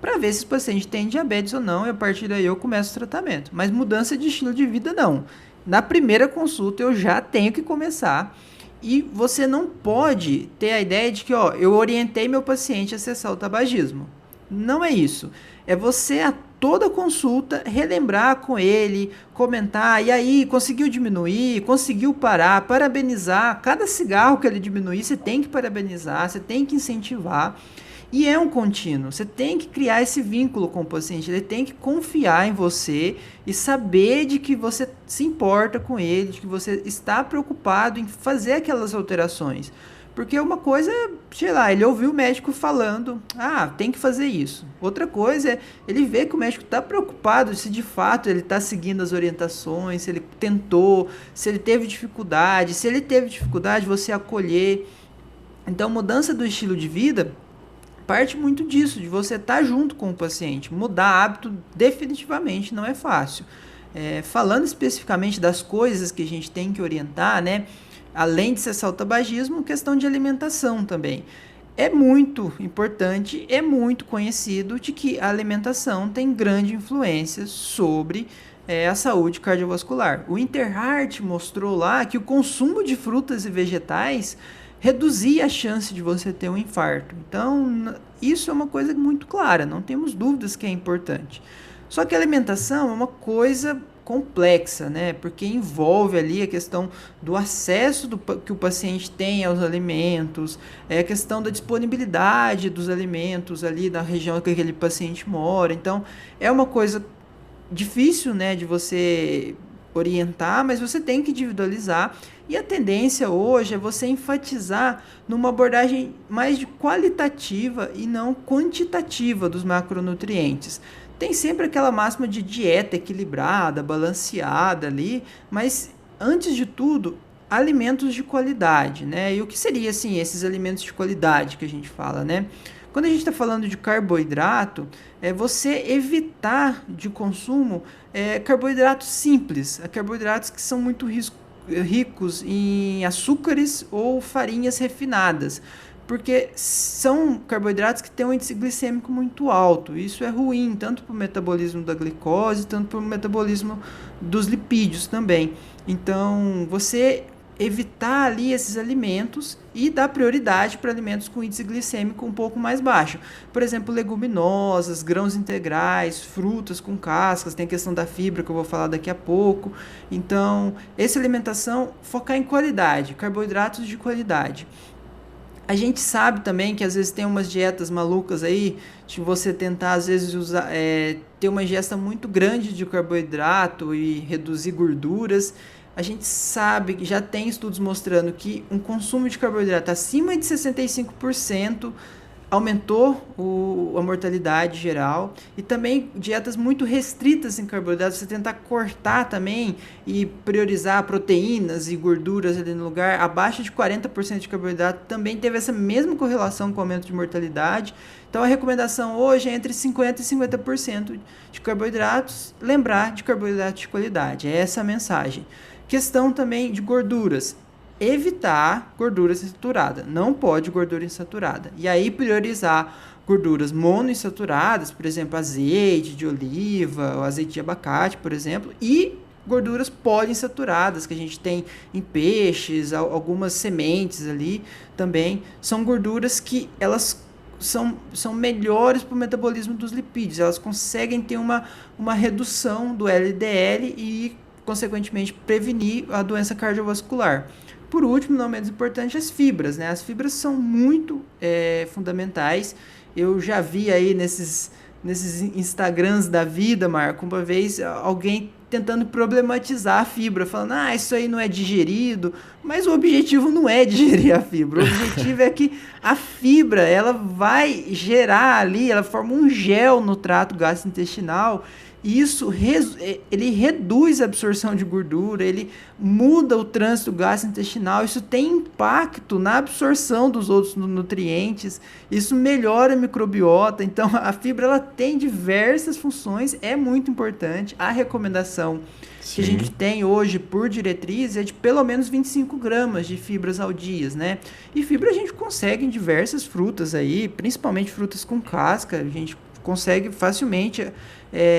para ver se o paciente tem diabetes ou não e a partir daí eu começo o tratamento. Mas mudança de estilo de vida não. Na primeira consulta eu já tenho que começar. E você não pode ter a ideia de que eu orientei meu paciente a cessar o tabagismo. Não é isso. É você a toda consulta relembrar com ele, comentar, e aí, conseguiu diminuir, conseguiu parar, parabenizar. Cada cigarro que ele diminuir, você tem que parabenizar, você tem que incentivar. E é um contínuo, você tem que criar esse vínculo com o paciente, ele tem que confiar em você e saber de que você se importa com ele, de que você está preocupado em fazer aquelas alterações. Porque uma coisa é, sei lá, ele ouviu o médico falando, tem que fazer isso. Outra coisa é ele ver que o médico está preocupado se de fato ele está seguindo as orientações, se ele tentou, se ele teve dificuldade, se ele teve dificuldade, você acolher. Então, mudança do estilo de vida parte muito disso, de você estar junto com o paciente. Mudar hábito definitivamente não é fácil. Falando especificamente das coisas que a gente tem que orientar, né? além de cessar o tabagismo, questão de alimentação também. É muito importante, é muito conhecido de que a alimentação tem grande influência sobre a saúde cardiovascular. O Interheart mostrou lá que o consumo de frutas e vegetais reduzia a chance de você ter um infarto. Então, isso é uma coisa muito clara, não temos dúvidas que é importante. Só que a alimentação é uma coisa complexa, né? Porque envolve ali a questão do acesso que o paciente tem aos alimentos, a questão da disponibilidade dos alimentos ali na região que aquele paciente mora. Então, é uma coisa difícil, né, de você orientar, mas você tem que individualizar. E a tendência hoje é você enfatizar numa abordagem mais qualitativa e não quantitativa dos macronutrientes. Tem sempre aquela máxima de dieta equilibrada, balanceada ali, mas antes de tudo, alimentos de qualidade, né? E o que seria assim esses alimentos de qualidade que a gente fala, né? Quando a gente está falando de carboidrato, é você evitar de consumo carboidratos simples, carboidratos que são muito ricos em açúcares ou farinhas refinadas, porque são carboidratos que têm um índice glicêmico muito alto. Isso é ruim, tanto para o metabolismo da glicose, tanto para o metabolismo dos lipídios também. Então, você evitar ali esses alimentos e dar prioridade para alimentos com índice glicêmico um pouco mais baixo. Por exemplo, leguminosas, grãos integrais, frutas com cascas, tem a questão da fibra que eu vou falar daqui a pouco. Então, essa alimentação, focar em qualidade, carboidratos de qualidade. A gente sabe também que às vezes tem umas dietas malucas aí, de você tentar às vezes usar, ter uma ingesta muito grande de carboidrato e reduzir gorduras. A gente sabe que já tem estudos mostrando que um consumo de carboidrato acima de 65% aumentou a mortalidade geral, e também dietas muito restritas em carboidratos, você tentar cortar também e priorizar proteínas e gorduras ali no lugar, abaixo de 40% de carboidrato, também teve essa mesma correlação com o aumento de mortalidade. Então a recomendação hoje é entre 50% e 50% de carboidratos, lembrar de carboidratos de qualidade, é essa a mensagem. Questão também de gorduras. Evitar gordura insaturada, não pode gordura insaturada. E aí priorizar gorduras monoinsaturadas, por exemplo, azeite de oliva, ou azeite de abacate, por exemplo, e gorduras poliinsaturadas que a gente tem em peixes, algumas sementes ali também, são gorduras que elas são melhores para o metabolismo dos lipídios, elas conseguem ter uma redução do LDL e, consequentemente, prevenir a doença cardiovascular. Por último, não menos importante, as fibras, né? As fibras são muito fundamentais. Eu já vi aí nesses Instagrams da vida, Marco, uma vez alguém tentando problematizar a fibra, falando, isso aí não é digerido, mas o objetivo não é digerir a fibra, o objetivo é que a fibra, ela vai gerar ali, ela forma um gel no trato gastrointestinal, e isso ele reduz a absorção de gordura, ele muda o trânsito gastrointestinal, isso tem impacto na absorção dos outros nutrientes, isso melhora a microbiota. Então a fibra ela tem diversas funções, é muito importante. A recomendação que a gente tem hoje por diretriz é de pelo menos 25 gramas de fibras ao dia, né? E fibra a gente consegue em diversas frutas aí, principalmente frutas com casca, a gente consegue facilmente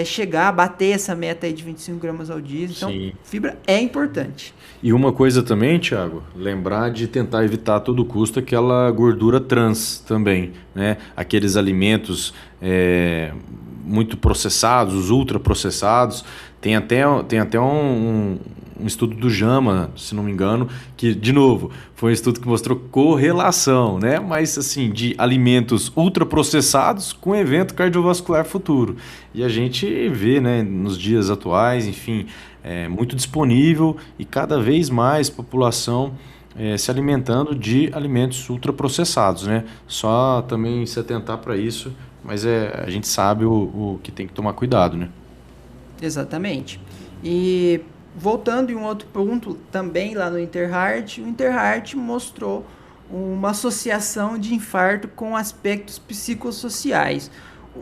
chegar a bater essa meta aí de 25 gramas ao dia. Então, fibra é importante. E uma coisa também, Thiago, lembrar de tentar evitar a todo custo aquela gordura trans também, né? Aqueles alimentos muito processados, os ultraprocessados. Tem até um estudo do JAMA, se não me engano, que, de novo, foi um estudo que mostrou correlação, né? Mas, assim, de alimentos ultraprocessados com evento cardiovascular futuro. E a gente vê, né, nos dias atuais, enfim, muito disponível e cada vez mais população se alimentando de alimentos ultraprocessados, né? Só também se atentar para isso, mas a gente sabe o que tem que tomar cuidado, né? Exatamente. E voltando em um outro ponto, também lá no Interheart, o Interheart mostrou uma associação de infarto com aspectos psicossociais.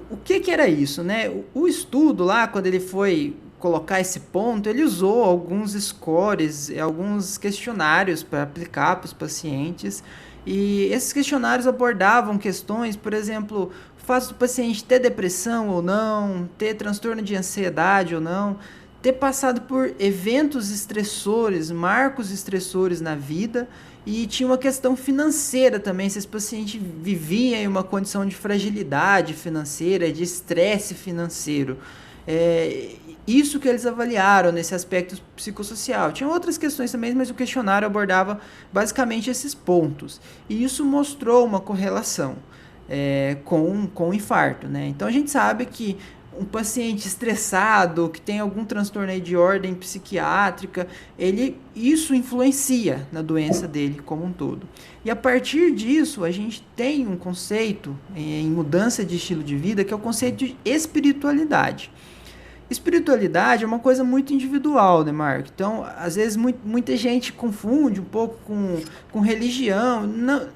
O que era isso, né? O estudo lá, quando ele foi colocar esse ponto, ele usou alguns scores, alguns questionários para aplicar para os pacientes. E esses questionários abordavam questões, por exemplo, o fato do paciente ter depressão ou não, ter transtorno de ansiedade ou não, ter passado por eventos estressores, marcos estressores na vida, e tinha uma questão financeira também, se esse paciente vivia em uma condição de fragilidade financeira, de estresse financeiro. Isso que eles avaliaram nesse aspecto psicossocial. Tinha outras questões também, mas o questionário abordava basicamente esses pontos. E isso mostrou uma correlação com o infarto, né? Então a gente sabe que um paciente estressado, que tem algum transtorno aí de ordem psiquiátrica, isso influencia na doença dele como um todo. E a partir disso, a gente tem um conceito em mudança de estilo de vida, que é o conceito de espiritualidade. Espiritualidade é uma coisa muito individual, né, Marco? Então, às vezes, muita gente confunde um pouco com religião. Não,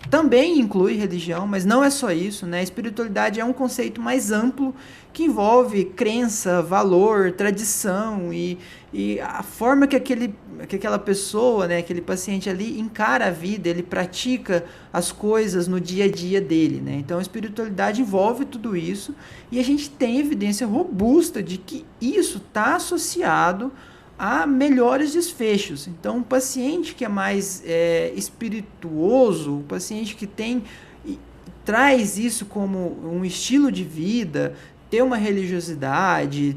também inclui religião, mas não é só isso, né? Espiritualidade é um conceito mais amplo que envolve crença, valor, tradição e a forma que aquela pessoa, né, aquele paciente ali encara a vida, ele pratica as coisas no dia a dia dele, né? Então a espiritualidade envolve tudo isso e a gente tem evidência robusta de que isso está associado a melhores desfechos. Então, um paciente que é mais espirituoso, um paciente que traz isso como um estilo de vida, ter uma religiosidade,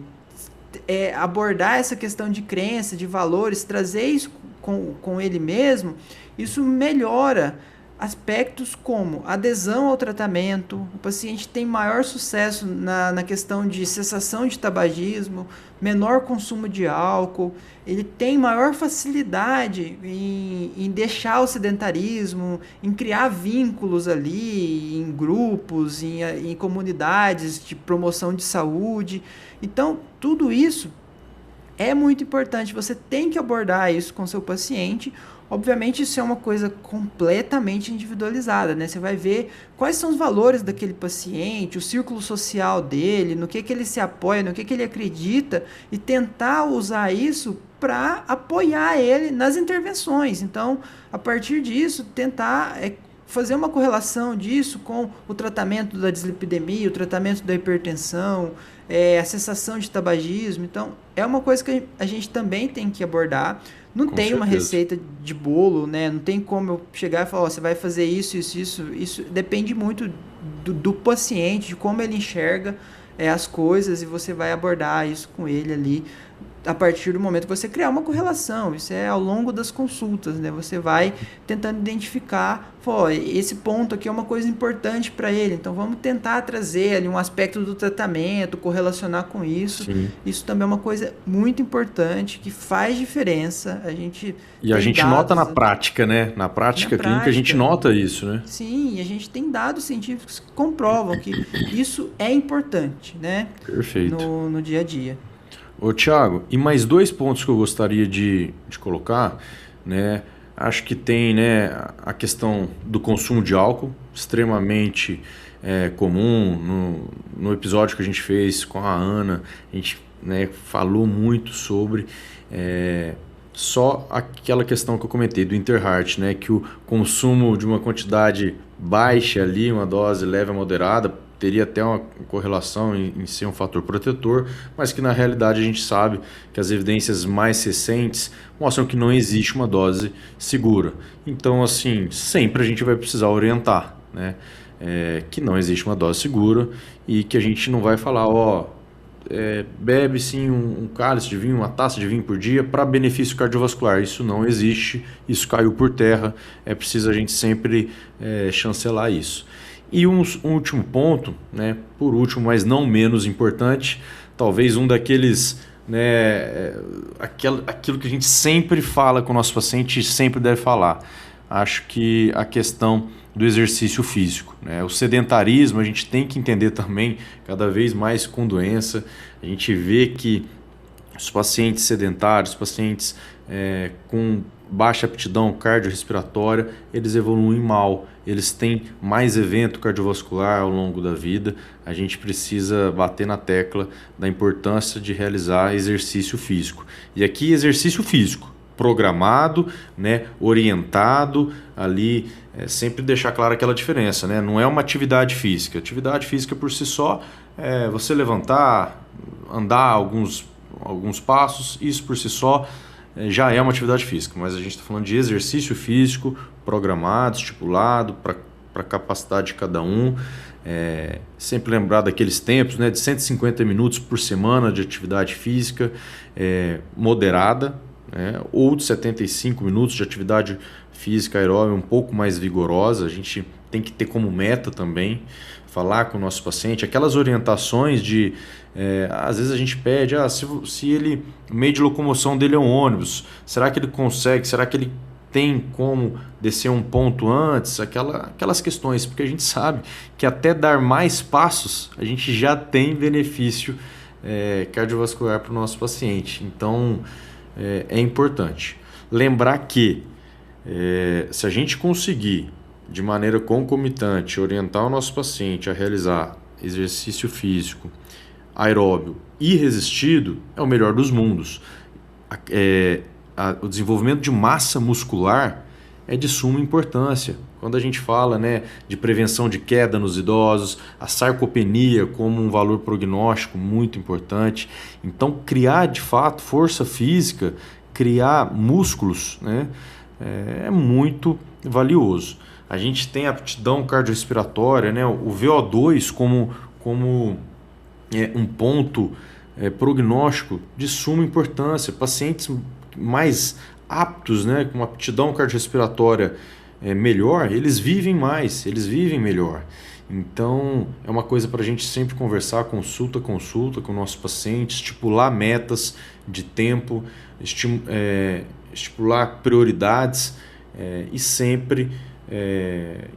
abordar essa questão de crença, de valores, trazer isso com ele mesmo, isso melhora aspectos como adesão ao tratamento, o paciente tem maior sucesso na questão de cessação de tabagismo, menor consumo de álcool, ele tem maior facilidade em deixar o sedentarismo, em criar vínculos ali, em grupos, em comunidades de promoção de saúde. Então, tudo isso é muito importante, você tem que abordar isso com seu paciente. Obviamente isso é uma coisa completamente individualizada, né? Você vai ver quais são os valores daquele paciente, o círculo social dele, no que ele se apoia, no que ele acredita e tentar usar isso para apoiar ele nas intervenções. Então, a partir disso, tentar fazer uma correlação disso com o tratamento da dislipidemia, o tratamento da hipertensão, a cessação de tabagismo. Então, é uma coisa que a gente também tem que abordar. Não tem certeza uma receita de bolo, né? Não tem como eu chegar e falar, você vai fazer isso. Isso depende muito do paciente, de como ele enxerga as coisas, e você vai abordar isso com ele ali a partir do momento que você criar uma correlação. Isso é ao longo das consultas, né? Você vai tentando identificar, esse ponto aqui é uma coisa importante para ele, então vamos tentar trazer ali um aspecto do tratamento, correlacionar com isso. Sim. Isso também é uma coisa muito importante, que faz diferença. A gente nota na prática, né? Na prática clínica a gente nota isso, né? Sim, e a gente tem dados científicos que comprovam que isso é importante, né? Perfeito. No dia a dia. Ô, Thiago, e mais 2 pontos que eu gostaria de colocar, né? Acho que tem, né, a questão do consumo de álcool, extremamente comum. No episódio que a gente fez com a Ana, a gente, né, falou muito sobre só aquela questão que eu comentei do Interheart, né, que o consumo de uma quantidade baixa ali, uma dose leve a moderada, teria até uma correlação em ser um fator protetor, mas que na realidade a gente sabe que as evidências mais recentes mostram que não existe uma dose segura. Então, assim, sempre a gente vai precisar orientar, né? Que não existe uma dose segura e que a gente não vai falar, bebe sim um cálice de vinho, uma taça de vinho por dia para benefício cardiovascular. Isso não existe, isso caiu por terra, é preciso a gente sempre chancelar isso. E um último ponto, né, por último, mas não menos importante, talvez um daqueles, né, aquilo que a gente sempre fala com o nosso paciente e sempre deve falar. Acho que a questão do exercício físico, né? O sedentarismo a gente tem que entender também, cada vez mais com doença. A gente vê que os pacientes sedentários, os pacientes com baixa aptidão cardiorrespiratória, eles evoluem mal, eles têm mais evento cardiovascular ao longo da vida. A gente precisa bater na tecla da importância de realizar exercício físico. E aqui exercício físico, programado, né, orientado ali, sempre deixar clara aquela diferença, né? Não é uma atividade física. Atividade física por si só é você levantar, andar alguns passos, isso por si só já é uma atividade física, mas a gente está falando de exercício físico programado, estipulado para a capacidade de cada um. Sempre lembrar daqueles tempos, né, de 150 minutos por semana de atividade física moderada, ou de 75 minutos de atividade física aeróbica um pouco mais vigorosa. A gente tem que ter como meta também falar com o nosso paciente aquelas orientações de às vezes a gente pede se ele, o meio de locomoção dele é um ônibus, será que ele consegue, será que ele tem como descer um ponto antes, aquelas questões, porque a gente sabe que até dar mais passos a gente já tem benefício cardiovascular para o nosso paciente. Então é importante lembrar que se a gente conseguir de maneira concomitante orientar o nosso paciente a realizar exercício físico aeróbio e resistido, é o melhor dos mundos. O desenvolvimento de massa muscular é de suma importância. Quando a gente fala, né, de prevenção de queda nos idosos, a sarcopenia como um valor prognóstico muito importante. Então, criar de fato força física, criar músculos, né, é muito valioso. A gente tem a aptidão cardiorrespiratória, né, o VO2 como um ponto prognóstico de suma importância. Pacientes mais aptos, né, com uma aptidão cardiorrespiratória melhor, eles vivem mais, eles vivem melhor. Então, é uma coisa para a gente sempre conversar, consulta com o nosso paciente, estipular metas de tempo, estipular prioridades e sempre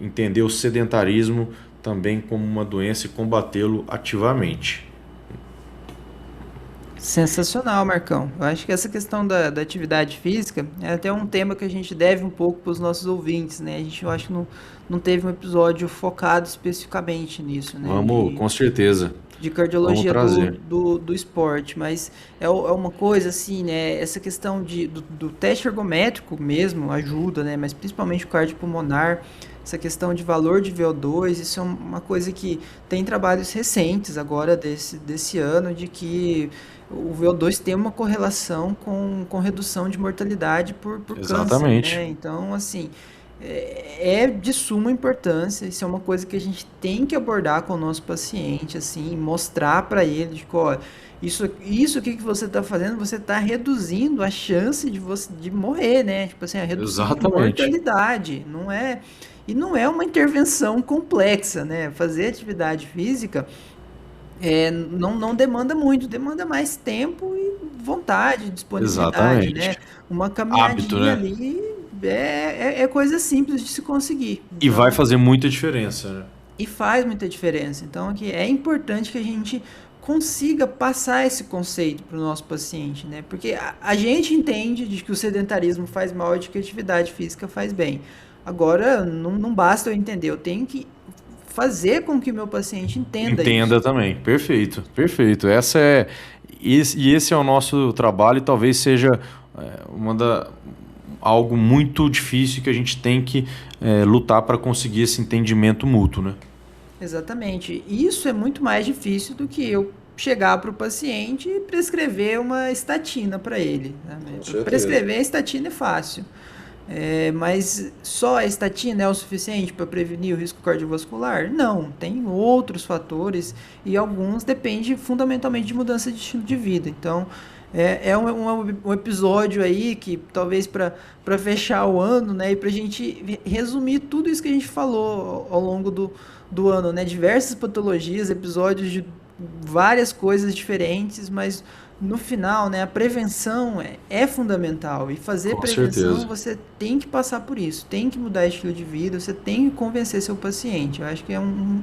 entender o sedentarismo também como uma doença e combatê-lo ativamente. Sensacional, Marcão. Eu acho que essa questão da atividade física é até um tema que a gente deve um pouco para os nossos ouvintes, né? Eu acho que não teve um episódio focado especificamente nisso, né? Vamos, com certeza. De cardiologia do esporte, mas é uma coisa assim, né? Essa questão do teste ergométrico mesmo ajuda, né? Mas principalmente o cardiopulmonar, essa questão de valor de VO2, isso é uma coisa que tem trabalhos recentes agora desse ano de que o VO2 tem uma correlação com redução de mortalidade por Exatamente. câncer, né? Então, assim, é de suma importância, isso é uma coisa que a gente tem que abordar com o nosso paciente, assim, mostrar para ele, de que, ó, isso que você está fazendo, você está reduzindo a chance de morrer, né? Tipo assim, a redução de mortalidade, e não é uma intervenção complexa, né? Fazer atividade física não demanda muito, demanda mais tempo e vontade, disponibilidade, né? Uma caminhadinha hábito, né? Ali é coisa simples de se conseguir. E vai fazer muita diferença, né? E faz muita diferença. Então, aqui é importante que a gente consiga passar esse conceito para o nosso paciente, né? Porque a gente entende de que o sedentarismo faz mal e de que a atividade física faz bem. Agora, não basta eu entender, eu tenho que fazer com que o meu paciente entenda isso. Também, perfeito. Esse é o nosso trabalho e talvez seja algo muito difícil que a gente tem que lutar para conseguir esse entendimento mútuo, né? Exatamente. Isso é muito mais difícil do que eu chegar para o paciente e prescrever uma estatina para ele, né? Prescrever a estatina é fácil. Mas só a estatina é o suficiente para prevenir o risco cardiovascular? Não, tem outros fatores e alguns dependem fundamentalmente de mudança de estilo de vida. Então, um episódio aí que talvez para fechar o ano, né, e para a gente resumir tudo isso que a gente falou ao longo do ano, né, diversas patologias, episódios de várias coisas diferentes, mas no final, né, a prevenção é fundamental. E fazer prevenção, você tem que passar por isso, tem que mudar estilo de vida, você tem que convencer seu paciente. Eu acho que é um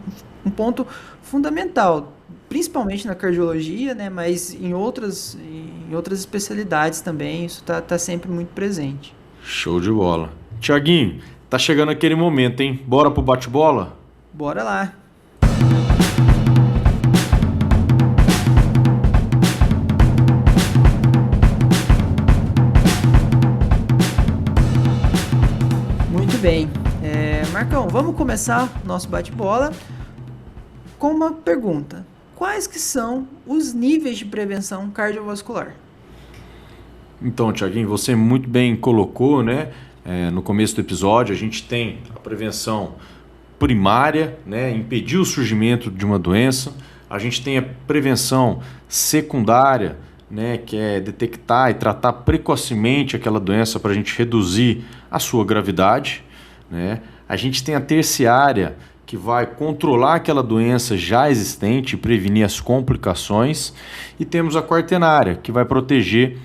ponto fundamental, principalmente na cardiologia, né, mas em outras especialidades também, isso tá sempre muito presente. Show de bola. Tiaguinho, tá chegando aquele momento, hein? Bora pro bate-bola? Bora lá. Muito bem. Marcão, vamos começar nosso bate-bola com uma pergunta. Quais que são os níveis de prevenção cardiovascular? Então, Tiaguinho, você muito bem colocou, né? No começo do episódio, a gente tem a prevenção primária, né? Impedir o surgimento de uma doença. A gente tem a prevenção secundária, né? Que é detectar e tratar precocemente aquela doença para a gente reduzir a sua gravidade, né? A gente tem a terciária, que vai controlar aquela doença já existente e prevenir as complicações. E temos a quaternária, que vai proteger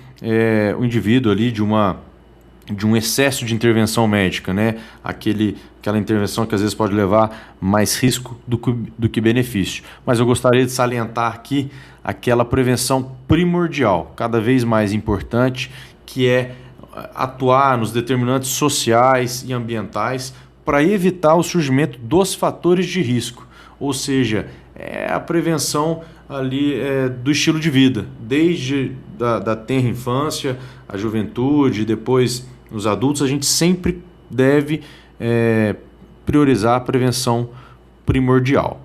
o indivíduo ali de um excesso de intervenção médica, né? Aquela intervenção que às vezes pode levar mais risco do que benefício. Mas eu gostaria de salientar aqui aquela prevenção primordial, cada vez mais importante, que é atuar nos determinantes sociais e ambientais para evitar o surgimento dos fatores de risco, ou seja, a prevenção ali do estilo de vida, desde da tenra infância, a juventude, depois nos adultos, a gente sempre deve priorizar a prevenção primordial.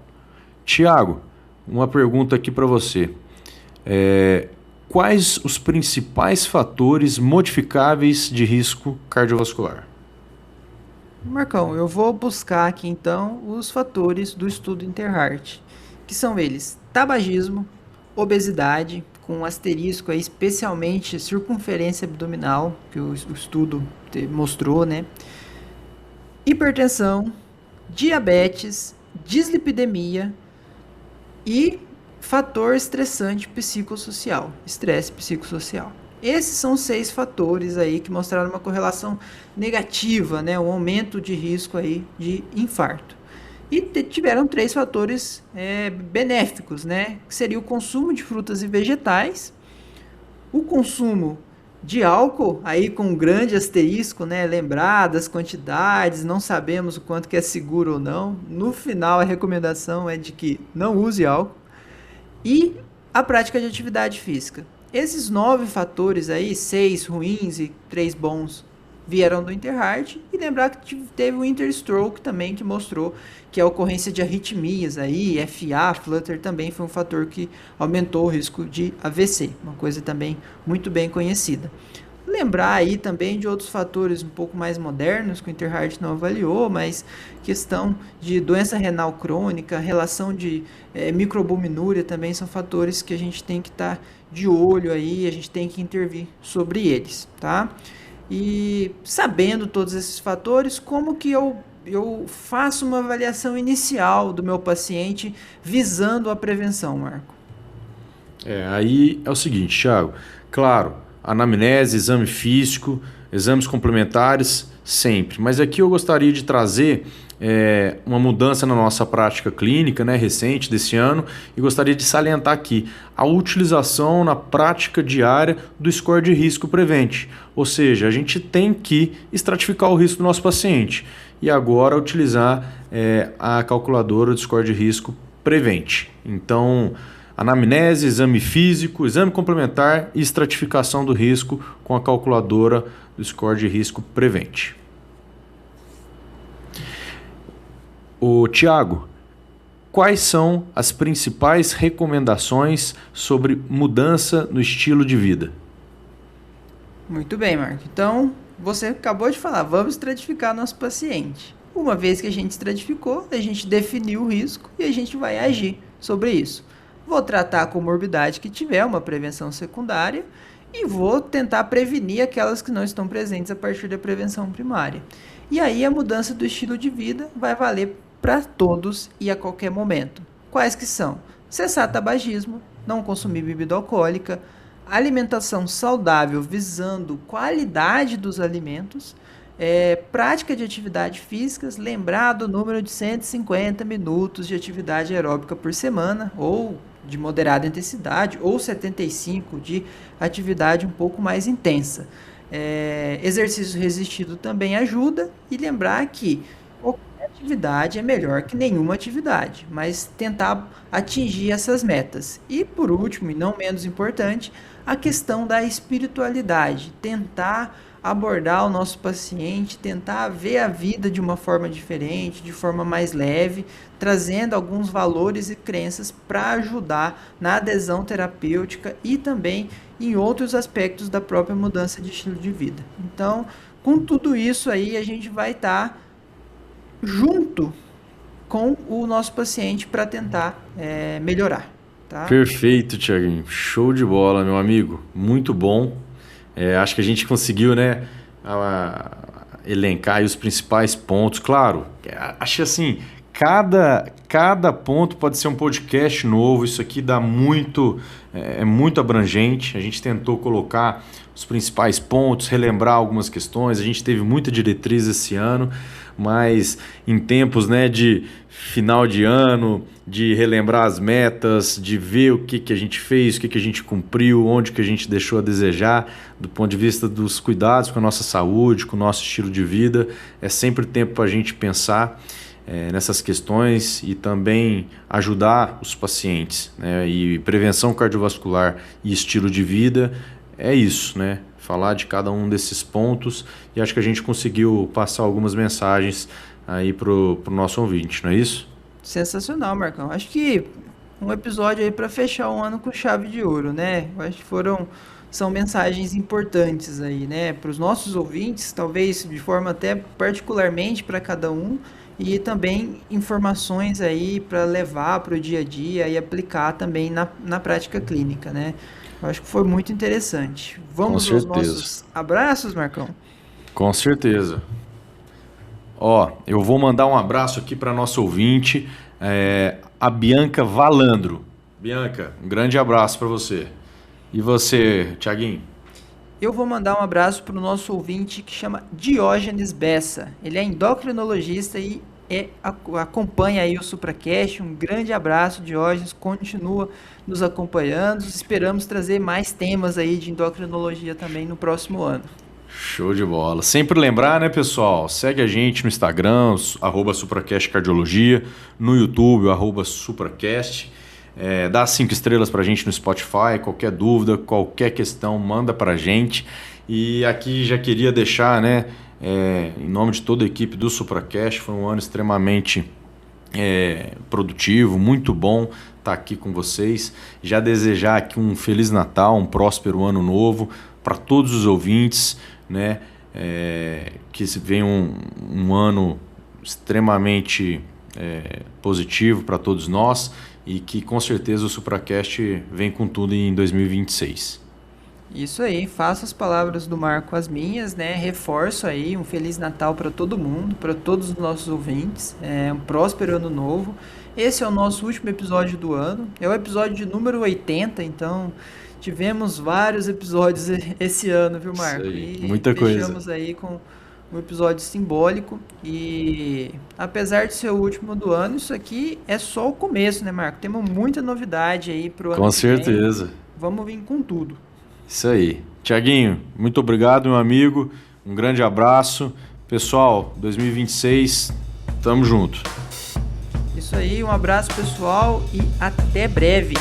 Tiago, uma pergunta aqui para você. Quais os principais fatores modificáveis de risco cardiovascular? Marcão, eu vou buscar aqui então os fatores do estudo Interheart, que são eles: tabagismo, obesidade, com um asterisco aí, especialmente circunferência abdominal, que o estudo mostrou, né? Hipertensão, diabetes, dislipidemia e fator estressante psicossocial, estresse psicossocial. Esses são 6 fatores aí que mostraram uma correlação negativa, né? Um aumento de risco aí de infarto. E tiveram 3 fatores benéficos, né? Que seria o consumo de frutas e vegetais, o consumo de álcool, aí com um grande asterisco, né? Lembrar das quantidades, não sabemos o quanto que é seguro ou não. No final, a recomendação é de que não use álcool. E a prática de atividade física. Esses 9 fatores aí, 6 ruins e 3 bons, vieram do Interheart. E lembrar que teve o Interstroke também, que mostrou que a ocorrência de arritmias aí, FA, flutter, também foi um fator que aumentou o risco de AVC, uma coisa também muito bem conhecida. Lembrar aí também de outros fatores um pouco mais modernos que o Interheart não avaliou, mas questão de doença renal crônica, relação de microalbuminúria também são fatores que a gente tem que estar de olho aí, a gente tem que intervir sobre eles, tá? E sabendo todos esses fatores, como que eu faço uma avaliação inicial do meu paciente visando a prevenção, Marco? Aí é o seguinte, Thiago, claro, anamnese, exame físico, exames complementares, sempre. Mas aqui eu gostaria de trazer uma mudança na nossa prática clínica, né, recente desse ano, e gostaria de salientar aqui a utilização na prática diária do score de risco Prevent. Ou seja, a gente tem que estratificar o risco do nosso paciente e agora utilizar a calculadora do score de risco Prevent. Então, anamnese, exame físico, exame complementar e estratificação do risco com a calculadora do score de risco Prevent. Tiago, quais são as principais recomendações sobre mudança no estilo de vida? Muito bem, Marco. Então, você acabou de falar, vamos estratificar nosso paciente. Uma vez que a gente estratificou, a gente definiu o risco e a gente vai agir sobre isso. Vou tratar a comorbidade que tiver, uma prevenção secundária, e vou tentar prevenir aquelas que não estão presentes a partir da prevenção primária. E aí a mudança do estilo de vida vai valer para todos e a qualquer momento. Quais que são? Cessar tabagismo, não consumir bebida alcoólica, alimentação saudável visando qualidade dos alimentos, prática de atividades físicas, lembrar do número de 150 minutos de atividade aeróbica por semana, ou de moderada intensidade, ou 75 de atividade um pouco mais intensa. Exercício resistido também ajuda, e lembrar que qualquer atividade é melhor que nenhuma atividade, mas tentar atingir essas metas. E por último, e não menos importante, a questão da espiritualidade, tentar abordar o nosso paciente, tentar ver a vida de uma forma diferente, de forma mais leve, trazendo alguns valores e crenças para ajudar na adesão terapêutica e também em outros aspectos da própria mudança de estilo de vida. Então, com tudo isso aí, a gente vai estar junto com o nosso paciente para tentar melhorar. Tá? Perfeito, Thiaguinho. Show de bola, meu amigo. Muito bom. Acho que a gente conseguiu, né, elencar aí os principais pontos. Claro, acho assim, cada ponto pode ser um podcast novo. Isso aqui dá muito abrangente. A gente tentou colocar os principais pontos, relembrar algumas questões. A gente teve muita diretriz esse ano, mas em tempos, né, de final de ano, de relembrar as metas, de ver o que a gente fez, o que a gente cumpriu, onde que a gente deixou a desejar, do ponto de vista dos cuidados com a nossa saúde, com o nosso estilo de vida. É sempre tempo para a gente pensar nessas questões e também ajudar os pacientes, né? E prevenção cardiovascular e estilo de vida é isso, né? Falar de cada um desses pontos, e acho que a gente conseguiu passar algumas mensagens aí pro nosso ouvinte, não é isso? Sensacional, Marcão. Acho que um episódio aí para fechar um ano com chave de ouro, né? Eu acho que são mensagens importantes aí, né? Para os nossos ouvintes, talvez de forma até particularmente para cada um, e também informações aí para levar para o dia a dia e aplicar também na prática clínica, né? Eu acho que foi muito interessante. Vamos aos nossos abraços, Marcão? Com certeza. Eu vou mandar um abraço aqui para nosso ouvinte, a Bianca Valandro. Bianca, um grande abraço para você. E você, Thiaguinho? Eu vou mandar um abraço para o nosso ouvinte que chama Diógenes Bessa. Ele é endocrinologista e acompanha aí o SupraCast. Um grande abraço, Diógenes. Continua nos acompanhando. Esperamos trazer mais temas aí de endocrinologia também no próximo ano. Show de bola. Sempre lembrar, né, pessoal? Segue a gente no Instagram, @SupraCast Cardiologia, no YouTube, @SupraCast. Dá 5 estrelas pra gente no Spotify. Qualquer dúvida, qualquer questão, manda pra gente. E aqui já queria deixar, né, em nome de toda a equipe do SupraCast, foi um ano extremamente produtivo, muito bom estar aqui com vocês. Já desejar aqui um Feliz Natal, um próspero ano novo para todos os ouvintes, né? Que venha um ano extremamente positivo para todos nós, e que com certeza o SupraCast vem com tudo em 2026. Isso aí, faço as palavras do Marco as minhas, né? Reforço aí um Feliz Natal para todo mundo, para todos os nossos ouvintes, um próspero ano novo. Esse é o nosso último episódio do ano, é o episódio de número 80, então tivemos vários episódios esse ano, viu, Marco? Isso aí, e muita coisa. Fechamos aí com um episódio simbólico, e apesar de ser o último do ano, isso aqui é só o começo, né, Marco? Temos muita novidade aí pro ano Com que vem. certeza. Vamos vir com tudo. Isso aí. Thiaguinho, muito obrigado, meu amigo. Um grande abraço. Pessoal, 2026, tamo junto. Isso aí, um abraço, pessoal, e até breve.